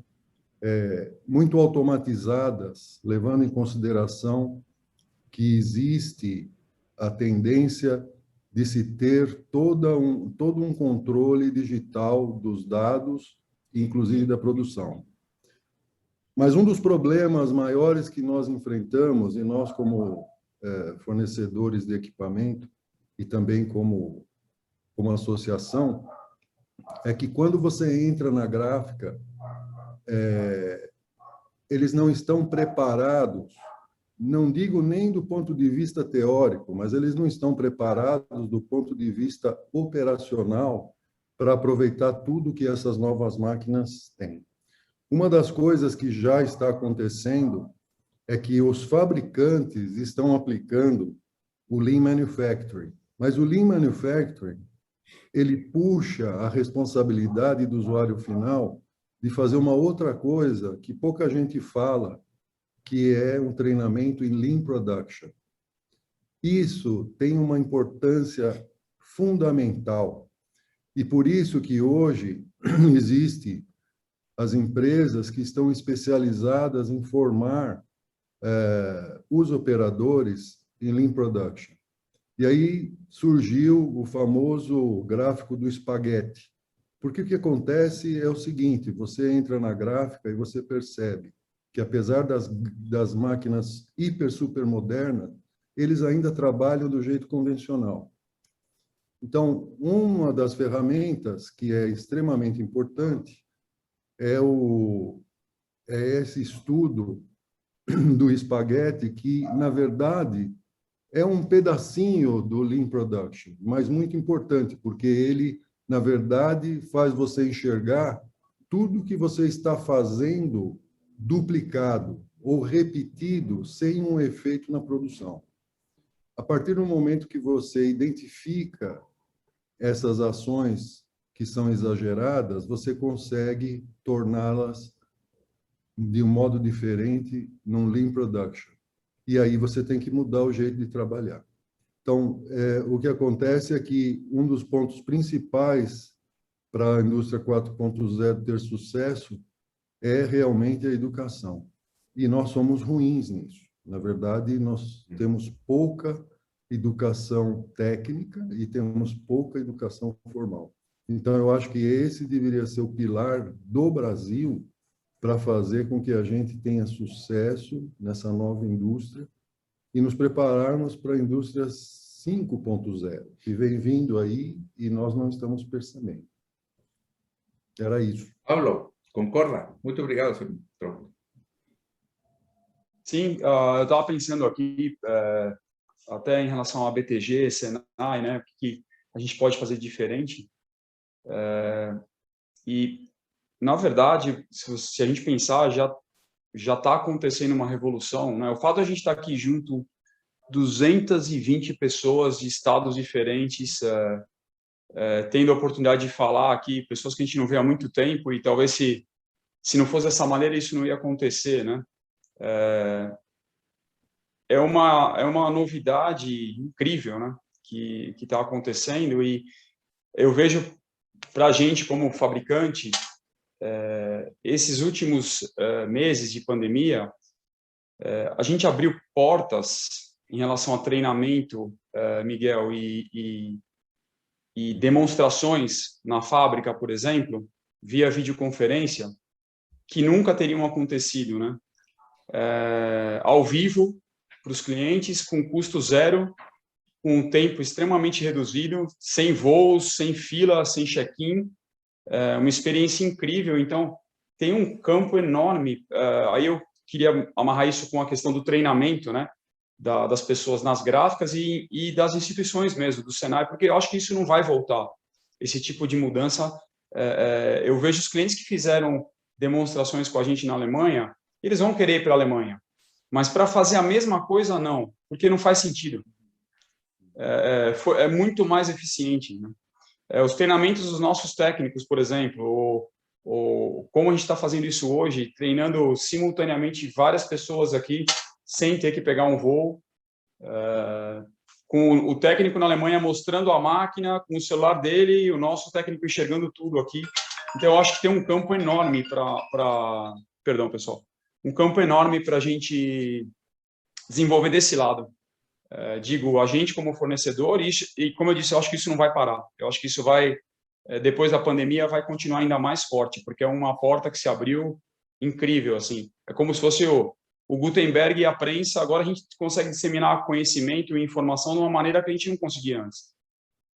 muito automatizadas, levando em consideração que existe a tendência de se ter todo um controle digital dos dados, inclusive da produção. Mas um dos problemas maiores que nós enfrentamos, e nós como fornecedores de equipamento e também como associação, é que quando você entra na gráfica, eles não estão preparados, não digo nem do ponto de vista teórico, mas eles não estão preparados do ponto de vista operacional para aproveitar tudo que essas novas máquinas têm. Uma das coisas que já está acontecendo é que os fabricantes estão aplicando o Lean Manufacturing, mas o Lean Manufacturing, ele puxa a responsabilidade do usuário final de fazer uma outra coisa que pouca gente fala, que é um treinamento em Lean Production. Isso tem uma importância fundamental. E por isso que hoje existe as empresas que estão especializadas em formar os operadores em Lean Production. E aí surgiu o famoso gráfico do espaguete. Porque o que acontece é o seguinte, você entra na gráfica e você percebe que, apesar das máquinas hiper, super modernas, eles ainda trabalham do jeito convencional. Então, uma das ferramentas que é extremamente importante é esse estudo do espaguete, que, na verdade, é um pedacinho do Lean Production, mas muito importante, porque ele, na verdade, faz você enxergar tudo que você está fazendo duplicado ou repetido sem um efeito na produção. A partir do momento que você identifica essas ações que são exageradas, você consegue torná-las de um modo diferente num Lean Production. E aí você tem que mudar o jeito de trabalhar. Então, o que acontece é que um dos pontos principais para a indústria 4.0 ter sucesso é realmente a educação. E nós somos ruins nisso. Na verdade, nós temos pouca educação técnica e temos pouca educação formal. Então, eu acho que esse deveria ser o pilar do Brasil para fazer com que a gente tenha sucesso nessa nova indústria e nos prepararmos para a indústria 5.0, que vem vindo aí e nós não estamos percebendo. Era isso. Paulo, concorda? Muito obrigado, senhor. Sim, eu estava pensando aqui, até em relação à BTG, Senai, né, o que a gente pode fazer diferente. E, na verdade, se a gente pensar, já está acontecendo uma revolução, né? O fato de a gente estar aqui junto, 220 pessoas de estados diferentes, tendo a oportunidade de falar aqui, pessoas que a gente não vê há muito tempo, e talvez se não fosse dessa maneira, isso não ia acontecer, né? É uma novidade incrível, né? Que está acontecendo, e eu vejo, para a gente como fabricante, esses últimos meses de pandemia, a gente abriu portas em relação a treinamento, Miguel, e demonstrações na fábrica, por exemplo, via videoconferência, que nunca teriam acontecido, né? Ao vivo, para os clientes, com custo zero, com um tempo extremamente reduzido, sem voos, sem fila, sem check-in, uma experiência incrível. Então, tem um campo enorme. Aí eu queria amarrar isso com a questão do treinamento, né, das pessoas nas gráficas e das instituições mesmo, do Senai, porque eu acho que isso não vai voltar. Esse tipo de mudança, eu vejo os clientes que fizeram demonstrações com a gente na Alemanha, eles vão querer ir para a Alemanha, mas para fazer a mesma coisa, não, porque não faz sentido. É muito mais eficiente, né? Os treinamentos dos nossos técnicos, por exemplo, como a gente está fazendo isso hoje, treinando simultaneamente várias pessoas aqui, sem ter que pegar um voo, com o técnico na Alemanha mostrando a máquina com o celular dele e o nosso técnico enxergando tudo aqui. Então, eu acho que tem um campo enorme Perdão, pessoal. Um campo enorme para a gente desenvolver desse lado. Digo, a gente como fornecedor, e como eu disse, eu acho que isso não vai parar. Eu acho que isso vai, depois da pandemia, vai continuar ainda mais forte, porque é uma porta que se abriu incrível, assim. É como se fosse o Gutenberg e a prensa, agora a gente consegue disseminar conhecimento e informação de uma maneira que a gente não conseguia antes.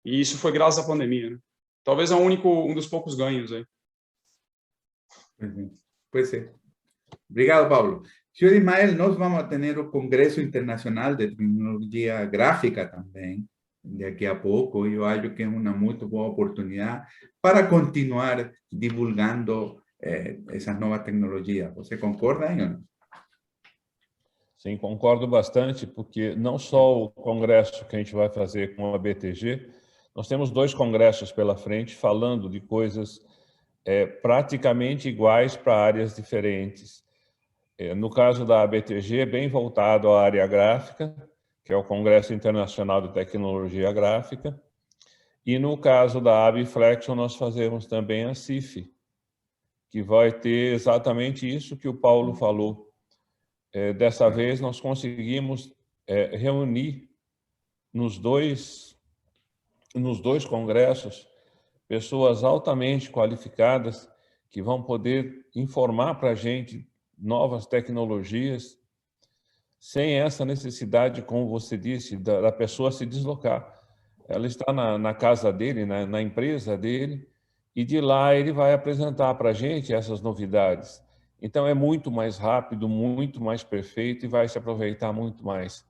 E isso foi graças à pandemia, né? Talvez um dos poucos ganhos aí. Pois é. Obrigado, Paulo. Senhor Ismael, nós vamos ter o Congresso Internacional de Tecnologia Gráfica também, daqui a pouco. Eu acho que é uma muito boa oportunidade para continuar divulgando essas novas tecnologias. Você concorda, hein? Sim, concordo bastante, porque não só o congresso que a gente vai fazer com a BTG, nós temos 2 congressos pela frente falando de coisas praticamente iguais para áreas diferentes. No caso da BTG, é bem voltado à área gráfica, que é o Congresso Internacional de Tecnologia Gráfica, E no caso da Abiflexo, nós fazemos também a CIF, que vai ter exatamente isso que o Paulo falou. Dessa vez, nós conseguimos reunir nos dois congressos pessoas altamente qualificadas que vão poder informar para a gente novas tecnologias, sem essa necessidade, como você disse, da pessoa se deslocar. Ela está na casa dele, na empresa dele, e de lá ele vai apresentar para a gente essas novidades. Então, é muito mais rápido, muito mais perfeito e vai se aproveitar muito mais.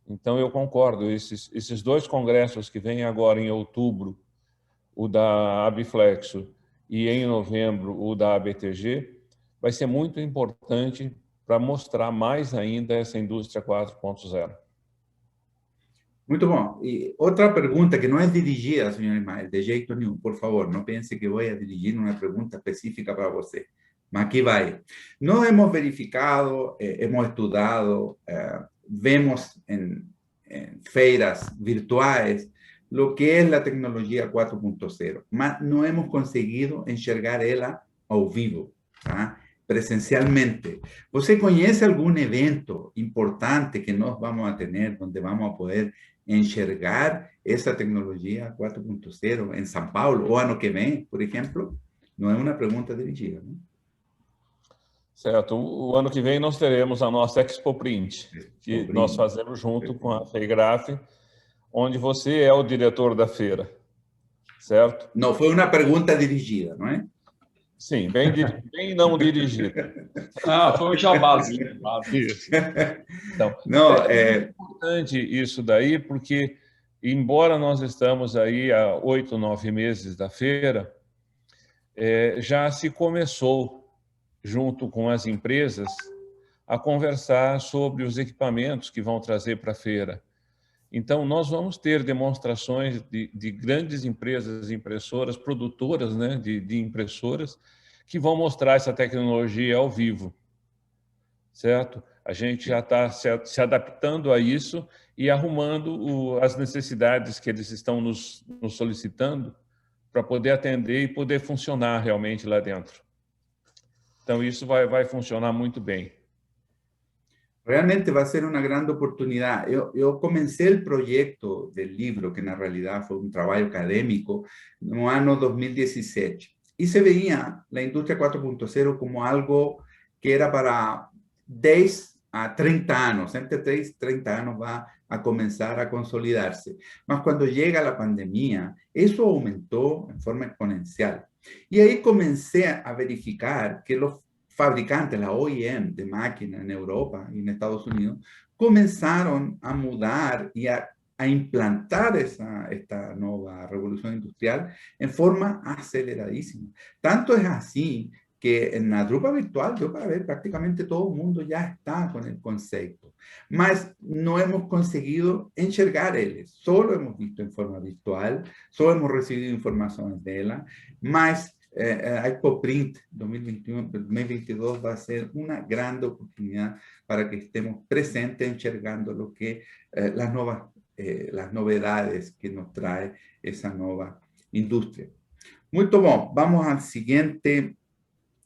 Então, eu concordo, esses dois congressos que vêm agora em outubro, o da Abiflexo e em novembro o da ABTG, vai ser muito importante para mostrar mais ainda essa indústria 4.0. Muito bom. E outra pergunta que não é dirigida, senhor Ismael, de jeito nenhum, por favor, não pense que vou dirigir uma pergunta específica para você. Mas aqui vai. Nós hemos verificado, hemos estudado, vemos en feiras virtuales lo que es la tecnología 4.0, mas no hemos conseguido enxergar ela ao vivo, tá? Presencialmente. ¿Você conhece algum evento importante que nós vamos a ter, onde vamos a poder enxergar essa tecnologia 4.0 em São Paulo, ou ano que vem, por exemplo? Não é uma pergunta dirigida, né? Certo. O ano que vem nós teremos a nossa Expo Print, que nós fazemos junto com a FEIGRAF, onde você é o diretor da feira, certo? Não, foi uma pergunta dirigida, não é? Sim, bem não dirigida. Foi um jabazinho. Isso. Então, não, é importante isso daí, porque, embora nós estamos aí há 8, 9 meses da feira, já se começou, junto com as empresas, a conversar sobre os equipamentos que vão trazer para a feira. Então, nós vamos ter demonstrações de grandes empresas impressoras, produtoras, né, de impressoras, que vão mostrar essa tecnologia ao vivo, certo? A gente já está se adaptando a isso e arrumando as necessidades que eles estão nos solicitando para poder atender e poder funcionar realmente lá dentro. Então, isso vai funcionar muito bem. Realmente vai ser uma grande oportunidade. Eu comecei o projeto do livro, que na realidade foi um trabalho acadêmico, no ano 2017. E se veía a indústria 4.0 como algo que era para 10 a 30 anos. Entre 10 e 30 anos vai a começar a consolidar-se. Mas quando chega a pandemia, isso aumentou de forma exponencial. E aí comecei a verificar que os fabricantes, la OEM de máquinas en Europa y en Estados Unidos, comenzaron a mudar y a implantar esta nueva revolución industrial en forma aceleradísima. Tanto es así que en la Drupa virtual, yo para ver, prácticamente todo el mundo ya está con el concepto, mas no hemos conseguido enxergar ellos, solo hemos visto en forma virtual, solo hemos recibido informaciones de ella, mas a Expo Print 2021-2022 va a ser una gran oportunidad para que estemos presentes enxergando lo que las novedades que nos trae esa nueva industria. Muy bom, vamos al siguiente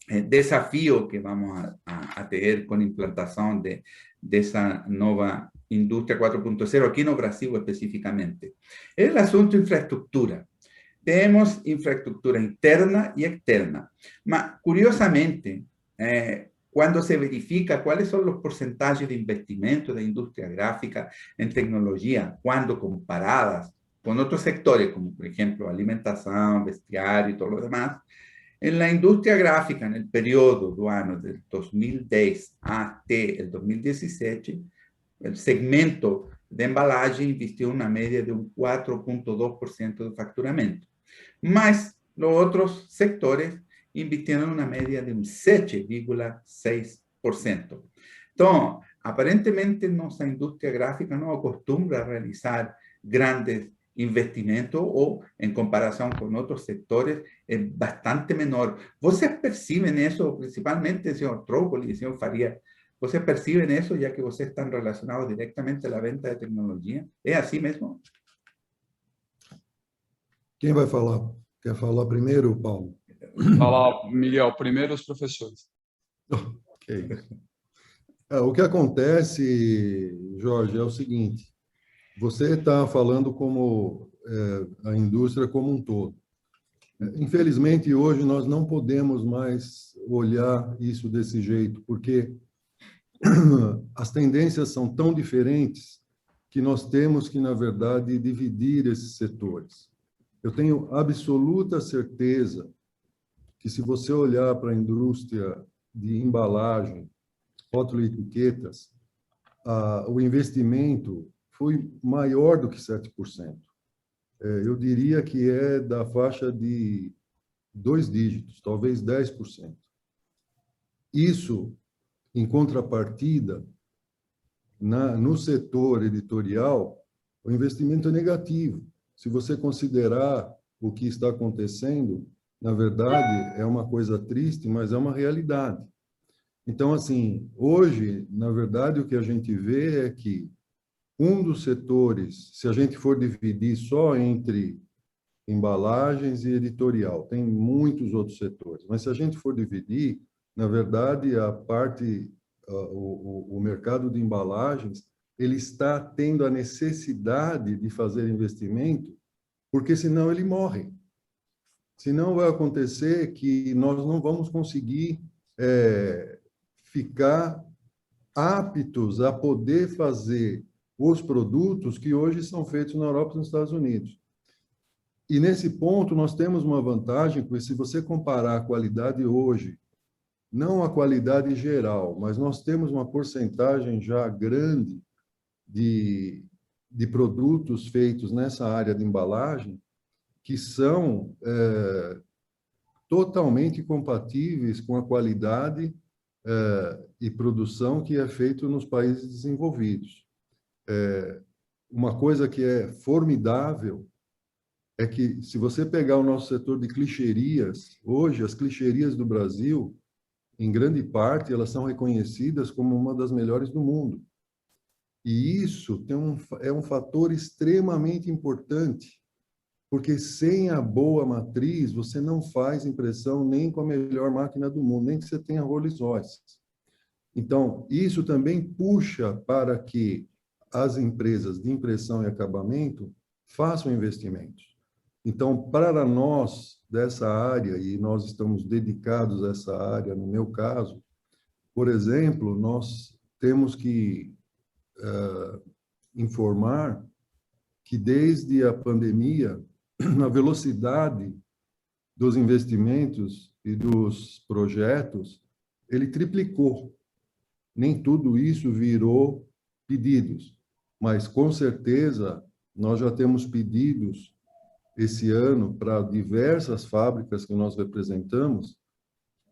desafío que vamos a tener con implantación de esa nueva industria 4.0 aquí en Brasil específicamente. Es el asunto de infraestructura. Tenemos infraestructura interna y externa. Mas, curiosamente, cuando se verifica cuáles son los porcentajes de investimento de industria gráfica en tecnología, cuando comparadas con otros sectores, como por ejemplo alimentación, vestuario y todo lo demás, en la industria gráfica, en el periodo do ano del 2010 hasta el 2017, el segmento de embalaje investiu una media de un 4.2% de facturamento. Mas los otros sectores invirtieron una media de un 7,6%. Entonces, aparentemente nuestra industria gráfica no acostumbra a realizar grandes investimentos o, en comparación con otros sectores, es bastante menor. ¿Ustedes perciben eso, principalmente, señor Trócoli y señor Faría? ¿Ustedes perciben eso ya que ustedes están relacionados directamente a la venta de tecnología? ¿Es así mismo? Quem vai falar? Quer falar primeiro, Paulo? Fala, Miguel, primeiro os professores. Ok. O que acontece, Jorge, é o seguinte: você está falando como a indústria como um todo. Infelizmente, hoje nós não podemos mais olhar isso desse jeito, porque as tendências são tão diferentes que nós temos que, na verdade, dividir esses setores. Eu tenho absoluta certeza que, se você olhar para a indústria de embalagem, rótulo e etiquetas, o investimento foi maior do que 7%. Eu diria que é da faixa de 2 dígitos, talvez 10%. Isso, em contrapartida, no setor editorial, o investimento é negativo. Se você considerar o que está acontecendo, na verdade, é uma coisa triste, mas é uma realidade. Então, assim, hoje, na verdade, o que a gente vê é que um dos setores, se a gente for dividir só entre embalagens e editorial, tem muitos outros setores, mas se a gente for dividir, na verdade, o mercado de embalagens, ele está tendo a necessidade de fazer investimento, porque senão ele morre. Senão vai acontecer que nós não vamos conseguir ficar aptos a poder fazer os produtos que hoje são feitos na Europa e nos Estados Unidos. E nesse ponto nós temos uma vantagem, porque se você comparar a qualidade hoje, não a qualidade geral, mas nós temos uma porcentagem já grande de produtos feitos nessa área de embalagem que são totalmente compatíveis com a qualidade e produção que é feito nos países desenvolvidos. Uma coisa que é formidável é que, se você pegar o nosso setor de clicherias, hoje as clicherias do Brasil, em grande parte, elas são reconhecidas como uma das melhores do mundo. E isso é um fator extremamente importante, porque sem a boa matriz, você não faz impressão nem com a melhor máquina do mundo, nem que você tenha Rolls-Royce. Então, isso também puxa para que as empresas de impressão e acabamento façam investimentos. Então, para nós dessa área, e nós estamos dedicados a essa área, no meu caso, por exemplo, nós temos que informar que, desde a pandemia, a velocidade dos investimentos e dos projetos, ele triplicou. Nem tudo isso virou pedidos, mas, com certeza, nós já temos pedidos esse ano para diversas fábricas que nós representamos,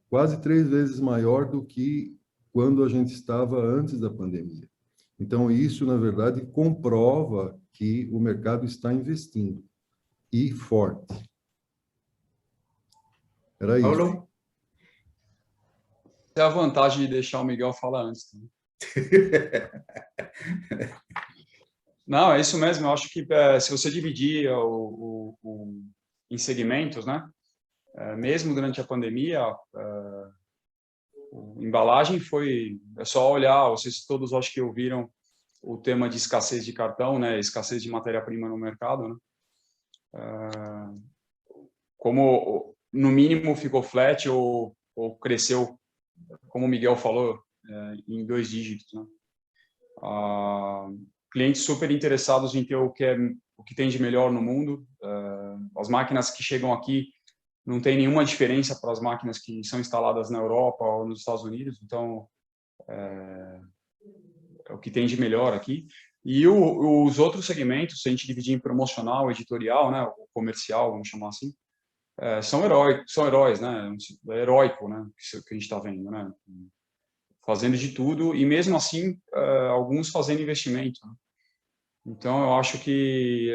quase 3 vezes maior do que quando a gente estava antes da pandemia. Então, isso, na verdade, comprova que o mercado está investindo, e forte. Era isso. Paulo? É a vantagem de deixar o Miguel falar antes. Não, é isso mesmo. Eu acho que se você dividir em segmentos, né? Mesmo durante a pandemia, a embalagem foi... É só olhar, vocês todos acho que ouviram o tema de escassez de cartão, né? Escassez de matéria-prima no mercado, né? Como, no mínimo, ficou flat ou cresceu, como o Miguel falou, em 2 dígitos, né? Clientes super interessados em ter o que tem de melhor no mundo. As máquinas que chegam aqui não tem nenhuma diferença para as máquinas que são instaladas na Europa ou nos Estados Unidos. Então, é o que tem de melhor aqui. E os outros segmentos, se a gente dividir em promocional, editorial, né, o comercial, vamos chamar assim, são heróis, né? É heróico, né? Que a gente está vendo, né? Fazendo de tudo, e mesmo assim, alguns fazendo investimento, né? Então, eu acho que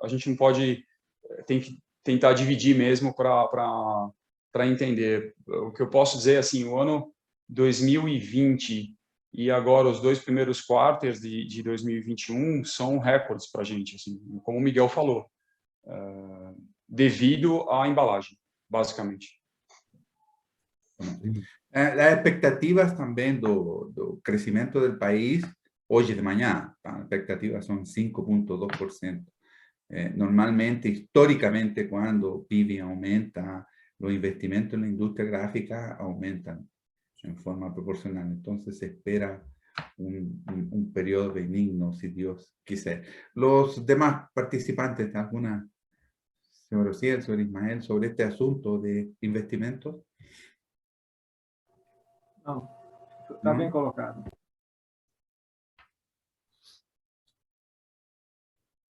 a gente não pode... Tem que tentar dividir mesmo para entender. O que eu posso dizer, assim, o ano 2020 e agora os 2 primeiros quartos de 2021 são recordes para a gente, assim, como o Miguel falou. devido à embalagem, basicamente. As expectativas também do crescimento do país, hoje de manhã, as expectativas são 5,2%. Normalmente, históricamente, quando o PIB aumenta, los investimentos en la industria gráfica aumentan en forma proporcional. Entonces, se espera un periodo benigno, si Dios quiser. Los demás participantes, ¿alguna, señor Ociel, señor Ismael, sobre este asunto de investimentos? Não, está bem colocado.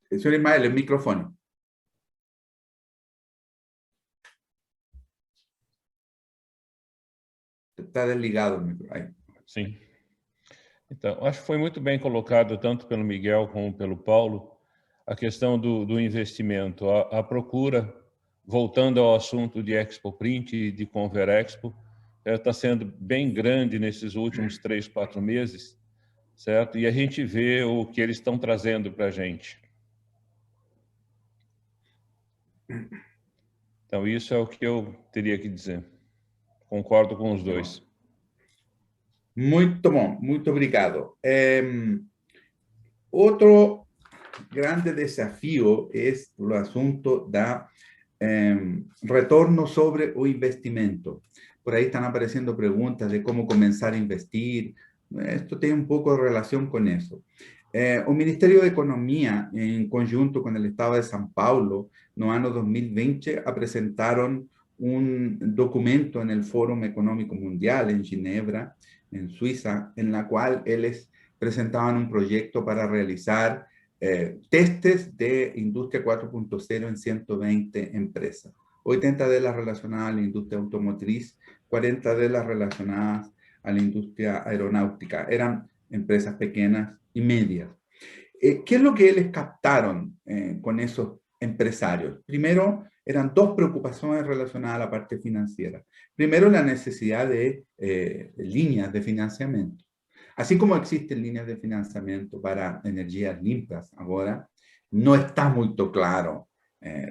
Señor Ismael, el micrófono. Está desligado o microfone. Sim. Então, acho que foi muito bem colocado, tanto pelo Miguel como pelo Paulo, a questão do investimento. A procura, voltando ao assunto de ExpoPrint e de Converexpo, está sendo bem grande nesses últimos 3, 4 meses, certo? E a gente vê o que eles estão trazendo para a gente. Então, isso é o que eu teria que dizer. Concordo com os dois. Muito bom, muito obrigado. Outro grande desafio é o assunto da retorno sobre o investimento. Por ahí están apareciendo preguntas de cómo comenzar a investir. Esto tiene un poco de relación con eso. O Ministerio de Economía, en conjunto con el Estado de São Paulo, no año 2020, presentaron un documento en el Fórum Económico Mundial en Ginebra, en Suiza, en la cual ellos presentaban un proyecto para realizar testes de Industria 4.0 en 120 empresas. 80 de las relacionadas a la industria automotriz, 40 de las relacionadas a la industria aeronáutica. Eran empresas pequeñas y medias. ¿Qué es lo que ellos captaron con esos empresarios? Primero, eran dos preocupaciones relacionadas a la parte financiera. Primero, la necesidad de líneas de financiamiento. Así como existen líneas de financiamiento para energías limpias ahora, no está muy claro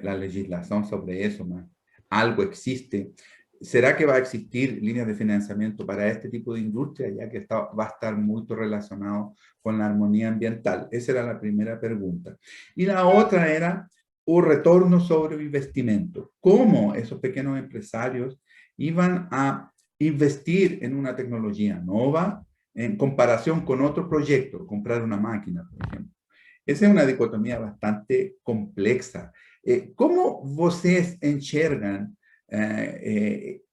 la legislación sobre eso, mas algo existe. ¿Será que va a existir líneas de financiamiento para este tipo de industria, ya que va a estar muy relacionado con la armonía ambiental? Esa era la primera pregunta. Y la otra era un retorno sobre el investimento. ¿Cómo esos pequeños empresarios iban a investir en una tecnología nueva en comparación con otro proyecto, comprar una máquina, por ejemplo? Esa es una dicotomía bastante compleja. ¿Cómo ustedes enxergan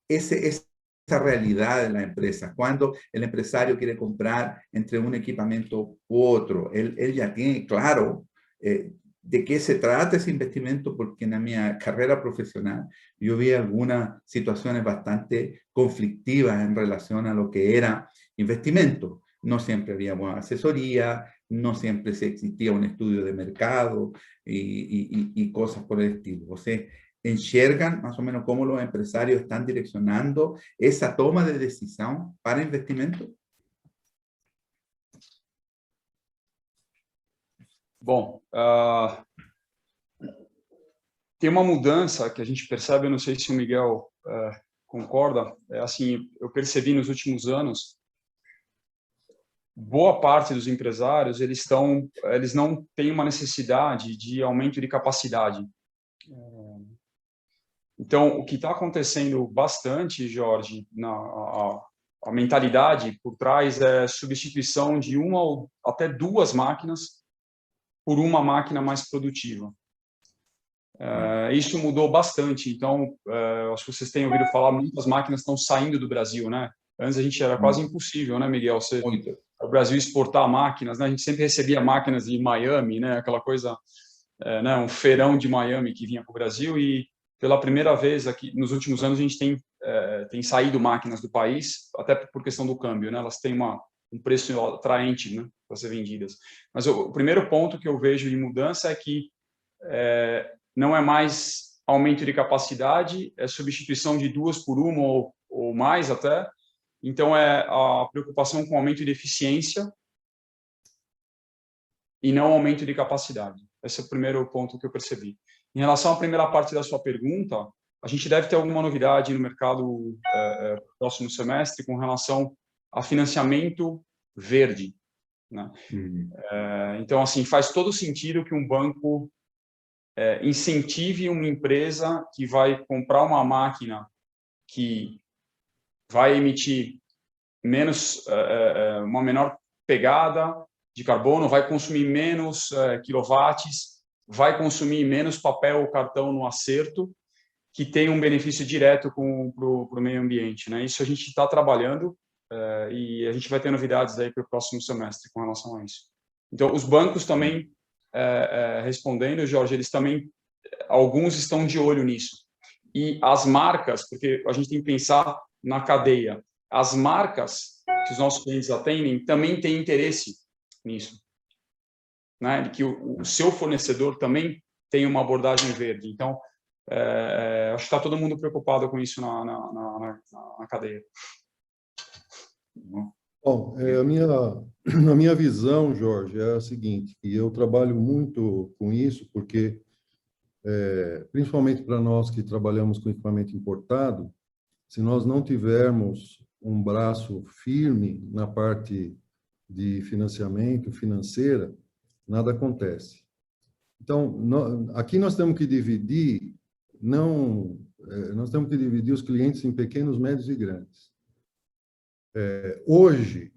esa realidad de la empresa? Cuando el empresario quiere comprar entre un equipamiento u otro, él ya tiene claro de qué se trata ese investimento, porque en mi carrera profesional yo vi algunas situaciones bastante conflictivas en relación a lo que era investimento. No siempre había buena asesoría, no siempre existía un estudio de mercado y cosas por el estilo. O sea, enxergan más o menos cómo los empresarios están direccionando esa toma de decisión para investimento. Bom, tem uma mudança que a gente percebe, eu não sei se o Miguel concorda, assim, eu percebi nos últimos anos, boa parte dos empresários, eles não têm uma necessidade de aumento de capacidade. Então, o que está acontecendo bastante, Jorge, a mentalidade por trás é substituição de uma ou até duas máquinas por uma máquina mais produtiva. Isso mudou bastante. Então, acho que vocês têm ouvido falar, muitas máquinas estão saindo do Brasil, né? Antes a gente era quase impossível, né, Miguel? O Brasil exportar máquinas, né? A gente sempre recebia máquinas de Miami, né? Aquela coisa, né? Um feirão de Miami que vinha para o Brasil, e pela primeira vez aqui nos últimos anos a gente tem saído máquinas do país, até por questão do câmbio, né? Elas têm um preço atraente, né, para ser vendidas. Mas o primeiro ponto que eu vejo de mudança é que não é mais aumento de capacidade, é substituição de duas por uma ou mais até. Então, é a preocupação com aumento de eficiência e não aumento de capacidade. Esse é o primeiro ponto que eu percebi. Em relação à primeira parte da sua pergunta, a gente deve ter alguma novidade no mercado próximo semestre com relação a financiamento verde, né? Então, assim, faz todo sentido que um banco incentive uma empresa que vai comprar uma máquina que vai emitir uma menor pegada de carbono, vai consumir menos quilowatts, vai consumir menos papel ou cartão no acerto, que tem um benefício direto para o meio ambiente, né? Isso a gente está trabalhando e a gente vai ter novidades aí para o próximo semestre com relação a isso. Então, os bancos também, respondendo, Jorge, eles também, alguns estão de olho nisso. E as marcas, porque a gente tem que pensar na cadeia, as marcas que os nossos clientes atendem também têm interesse nisso, né? De que o seu fornecedor também tem uma abordagem verde. Então, acho que está todo mundo preocupado com isso na cadeia. Bom, a minha visão, Jorge, é a seguinte, e eu trabalho muito com isso, porque, principalmente para nós que trabalhamos com equipamento importado, se nós não tivermos um braço firme na parte de financiamento financeira, nada acontece. Então, aqui nós temos que dividir, nós temos que dividir os clientes em pequenos, médios e grandes. Hoje,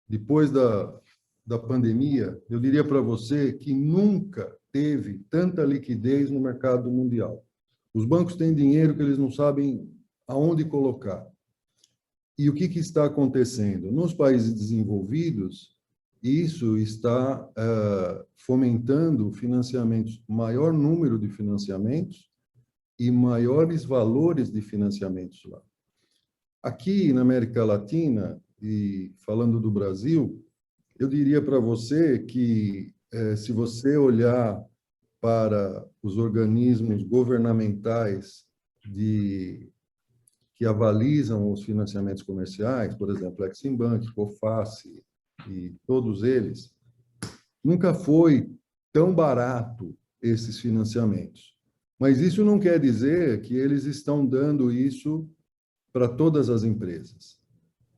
depois da pandemia, eu diria para você que nunca teve tanta liquidez no mercado mundial. Os bancos têm dinheiro que eles não sabem aonde colocar. E o que está acontecendo? Nos países desenvolvidos, isso está fomentando financiamentos, maior número de financiamentos e maiores valores de financiamentos lá. Aqui na América Latina, e falando do Brasil, eu diria para você que, se você olhar para os organismos governamentais que avalizam os financiamentos comerciais, por exemplo, Exim Bank, COFACE e todos eles, nunca foi tão barato esses financiamentos. Mas isso não quer dizer que eles estão dando isso para todas as empresas.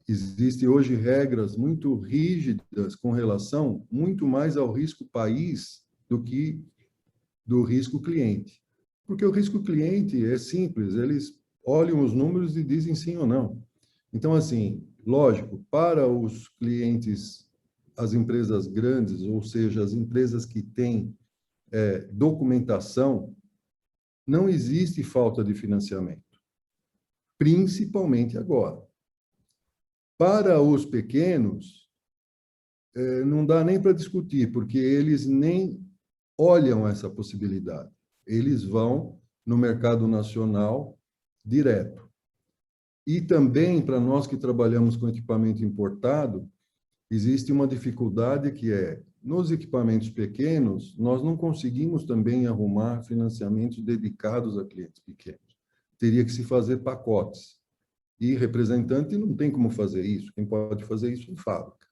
Existem hoje regras muito rígidas com relação muito mais ao risco país do que do risco cliente. Porque o risco cliente é simples, eles olham os números e dizem sim ou não. Então, assim, lógico, para os clientes, as empresas grandes, ou seja, as empresas que têm documentação, não existe falta de financiamento, principalmente agora. Para os pequenos, não dá nem para discutir, porque eles nem olham essa possibilidade. Eles vão no mercado nacional direto. E também, para nós que trabalhamos com equipamento importado, existe uma dificuldade que nos equipamentos pequenos, nós não conseguimos também arrumar financiamentos dedicados a clientes pequenos. Teria que se fazer pacotes. E representante não tem como fazer isso. Quem pode fazer isso é fábrica.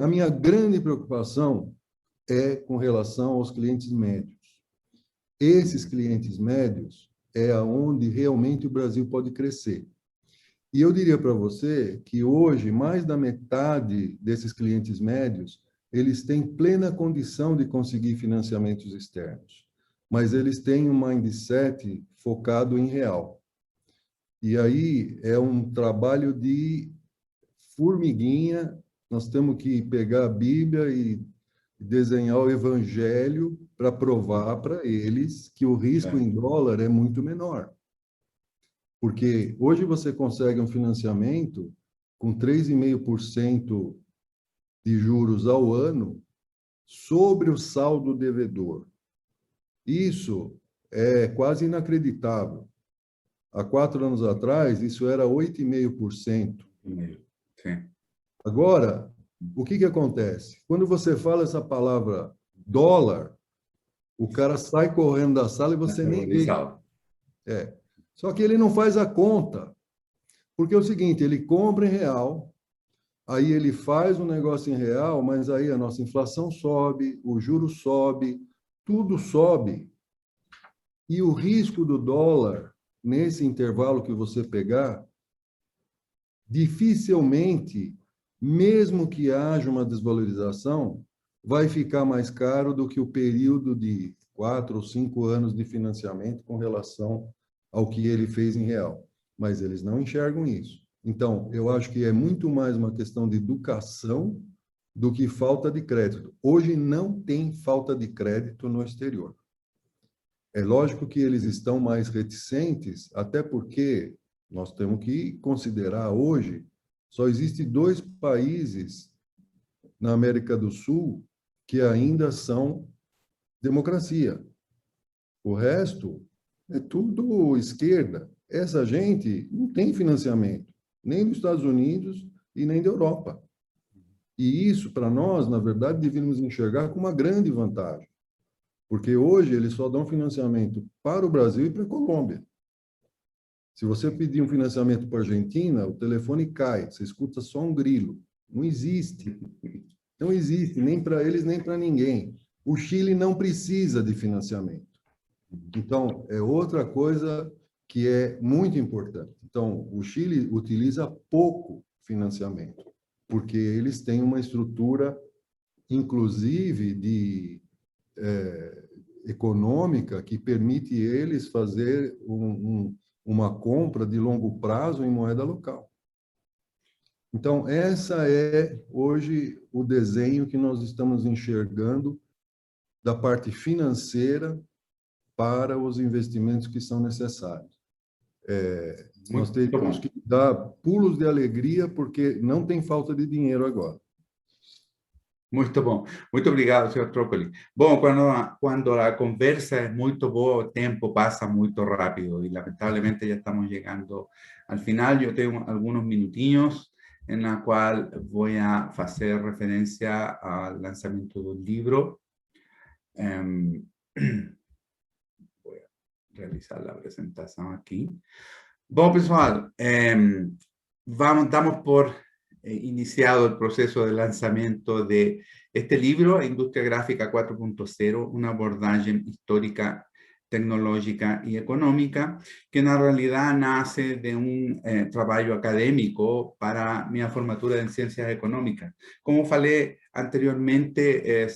A minha grande preocupação é com relação aos clientes médios. Esses clientes médios é aonde realmente o Brasil pode crescer. E eu diria para você que hoje, mais da metade desses clientes médios, eles têm plena condição de conseguir financiamentos externos, mas eles têm um mindset focado em real. E aí é um trabalho de formiguinha, nós temos que pegar a Bíblia e desenhar o Evangelho para provar para eles que o risco em dólar é muito menor. Porque hoje você consegue um financiamento com 3,5% de juros ao ano sobre o saldo devedor. Isso é quase inacreditável. Há 4 anos atrás, isso era 8,5%. Sim. Agora, o que acontece? Quando você fala essa palavra dólar, o cara sai correndo da sala e você nem vê. Só que ele não faz a conta. Porque é o seguinte, ele compra em real, aí ele faz um negócio em real, mas aí a nossa inflação sobe, o juro sobe, tudo sobe. E o risco do dólar, nesse intervalo que você pegar, dificilmente, mesmo que haja uma desvalorização, vai ficar mais caro do que o período de 4 ou 5 anos de financiamento com relação ao que ele fez em real. Mas eles não enxergam isso. Então, eu acho que é muito mais uma questão de educação do que falta de crédito. Hoje não tem falta de crédito no exterior. É lógico que eles estão mais reticentes, até porque nós temos que considerar hoje, só existem 2 países na América do Sul que ainda são democracia. O resto é tudo esquerda. Essa gente não tem financiamento, nem dos Estados Unidos e nem da Europa. E isso, para nós, na verdade, devíamos enxergar como uma grande vantagem. Porque hoje eles só dão financiamento para o Brasil e para a Colômbia. Se você pedir um financiamento para a Argentina, o telefone cai, você escuta só um grilo. Não existe. Não existe, nem para eles, nem para ninguém. O Chile não precisa de financiamento. Então, é outra coisa que é muito importante. Então, o Chile utiliza pouco financiamento, porque eles têm uma estrutura, inclusive, econômica, que permite eles fazer uma compra de longo prazo em moeda local. Então, essa é, hoje, o desenho que nós estamos enxergando da parte financeira para os investimentos que são necessários. Nós temos que dar pulos de alegria, porque não tem falta de dinheiro agora. Muito bom. Muito obrigado, senhor Trócoli. Bom, quando a conversa é muito boa, o tempo passa muito rápido e, lamentavelmente, já estamos chegando ao final. Eu tenho alguns minutinhos em la qual vou a fazer referência ao lançamento do livro. Vou realizar a apresentação aqui. Bom, pessoal, damos por iniciado el proceso de lanzamiento de este libro, Industria Gráfica 4.0, una abordaje histórica, tecnológica y económica, que en realidad nace de un trabajo académico para mi formatura en ciencias económicas. Como falei anteriormente,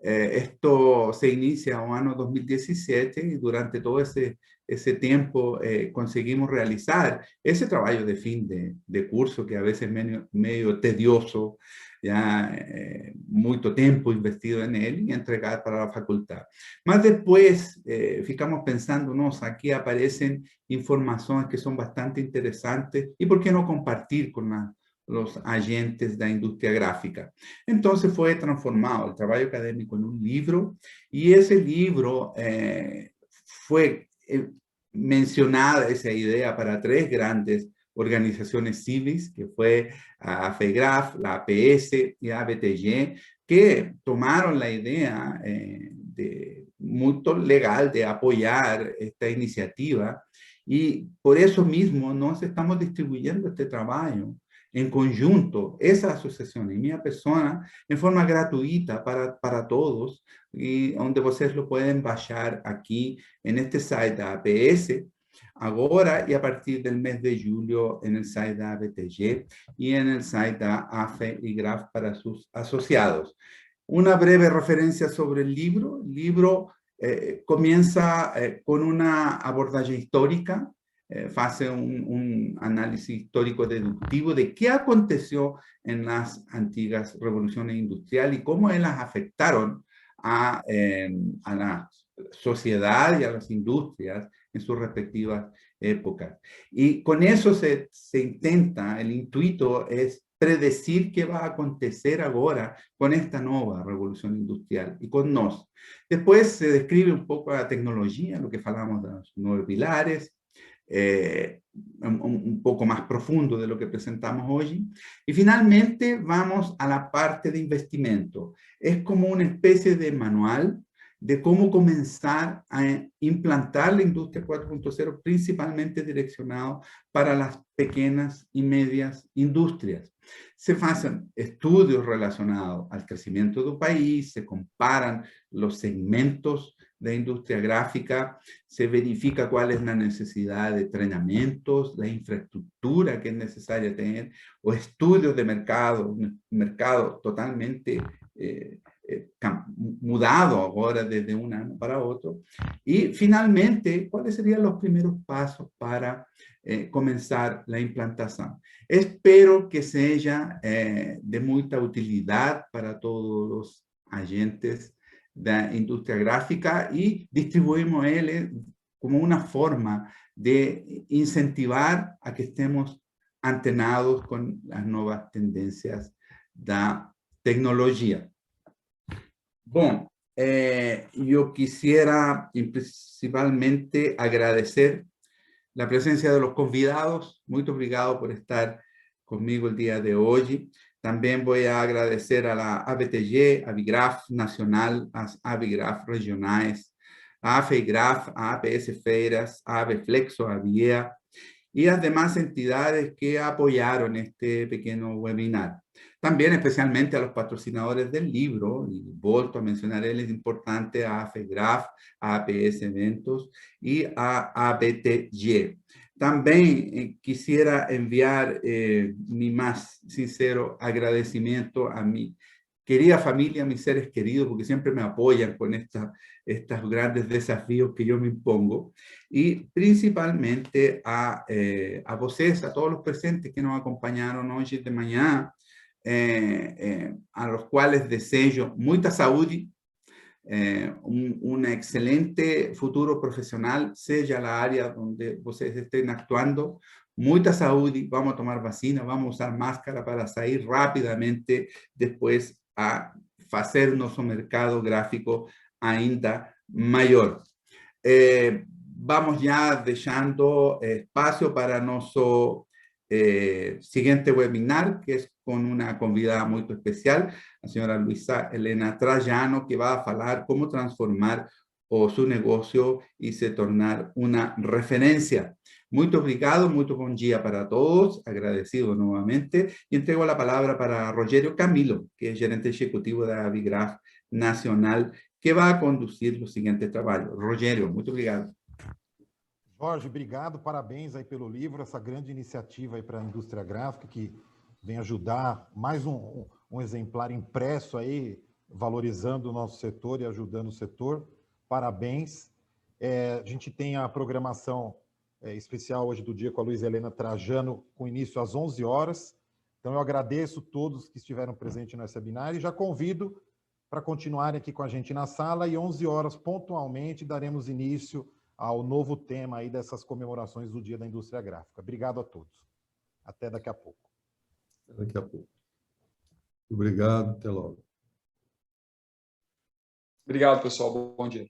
esto se inicia en el año 2017 y durante todo ese tiempo conseguimos realizar ese trabajo de fin de curso, que a veces medio tedioso, ya mucho tiempo investido en él y entregar para la facultad. Más después ficamos pensando, aquí aparecen informaciones que son bastante interesantes y por qué no compartir con los agentes de la industria gráfica. Entonces fue transformado el trabajo académico en un libro y ese libro fue mencionada esa idea para 3 grandes organizaciones civiles, que fue a FEGRAF, la APS y la ABTG, que tomaron la idea muy legal de apoyar esta iniciativa y por eso mismo nos estamos distribuyendo este trabajo en conjunto, esa asociación y mi persona, en forma gratuita para todos, y donde ustedes lo pueden bajar aquí en este site de APS, ahora y a partir del mes de julio en el site de ABTG y en el site de AFE y GRAF para sus asociados. Una breve referencia sobre el libro. El libro comienza con una abordaje histórica, hace un análisis histórico deductivo de qué aconteció en las antiguas revoluciones industriales y cómo ellas afectaron a la sociedad y a las industrias en sus respectivas épocas. Y con eso se intenta, el intuito es predecir qué va a acontecer ahora con esta nueva revolución industrial y con nos. Después se describe un poco la tecnología, lo que hablamos de los 9 pilares, un poco más profundo de lo que presentamos hoy. Y finalmente vamos a la parte de investimento. Es como una especie de manual de cómo comenzar a implantar la industria 4.0, principalmente direccionado para las pequeñas y medias industrias. Se hacen estudios relacionados al crecimiento del país, se comparan los segmentos de industria gráfica, se verifica cuál es la necesidad de entrenamientos, la infraestructura que es necesaria tener, o estudios de mercado, un mercado totalmente mudado ahora desde un año para otro. Y finalmente, ¿cuáles serían los primeros pasos para comenzar la implantación? Espero que sea de mucha utilidad para todos los agentes de la industria gráfica y distribuimos él como una forma de incentivar a que estemos antenados con las nuevas tendencias de la tecnología. Bueno, yo quisiera principalmente agradecer la presencia de los convidados. Muy obrigado por estar conmigo el día de hoy. También voy a agradecer a la ABTG, a Abigraf Nacional, a Abigraf Regionais, a FEIGRAF, a APS Feiras, a ABFlexo, a VIEA y las demás entidades que apoyaron este pequeño webinar. También especialmente a los patrocinadores del libro, y vuelto a mencionar él, es importante, a FEIGRAF, a APS Eventos y a ABTG. También quisiera enviar mi más sincero agradecimiento a mi querida familia, a mis seres queridos, porque siempre me apoyan con estos grandes desafíos que yo me impongo, y principalmente a vocês, a todos los presentes que nos acompañaron hoy de mañana, a los cuales deseo mucha salud, un excelente futuro profesional, sea la área donde ustedes estén actuando, mucha salud, vamos a tomar vacina, vamos a usar máscara para salir rápidamente después a hacer nuestro mercado gráfico ainda mayor. Vamos ya dejando espacio para nuestro siguiente webinar, que es con una convidada muy especial, la señora Luisa Helena Trajano, que va a hablar cómo transformar su negocio y se tornar una referencia. Muy obrigado, muy buen día para todos, agradecido nuevamente, y entrego la palabra para Rogério Camilo, que es gerente ejecutivo de Abigraf Nacional, que va a conducir los siguientes trabajos. Rogério, muito obrigado. Jorge, obrigado, parabéns aí pelo livro, essa grande iniciativa aí para a indústria gráfica que vem ajudar, mais um exemplar impresso aí, valorizando o nosso setor e ajudando o setor. Parabéns. A gente tem a programação especial hoje do dia com a Luisa Helena Trajano, com início às 11 horas. Então, eu agradeço todos que estiveram presentes nesse webinar e já convido para continuarem aqui com a gente na sala, e 11 horas pontualmente daremos início ao novo tema aí dessas comemorações do Dia da Indústria Gráfica. Obrigado a todos. Até daqui a pouco. Até daqui a pouco. Obrigado, até logo. Obrigado, pessoal. Bom dia.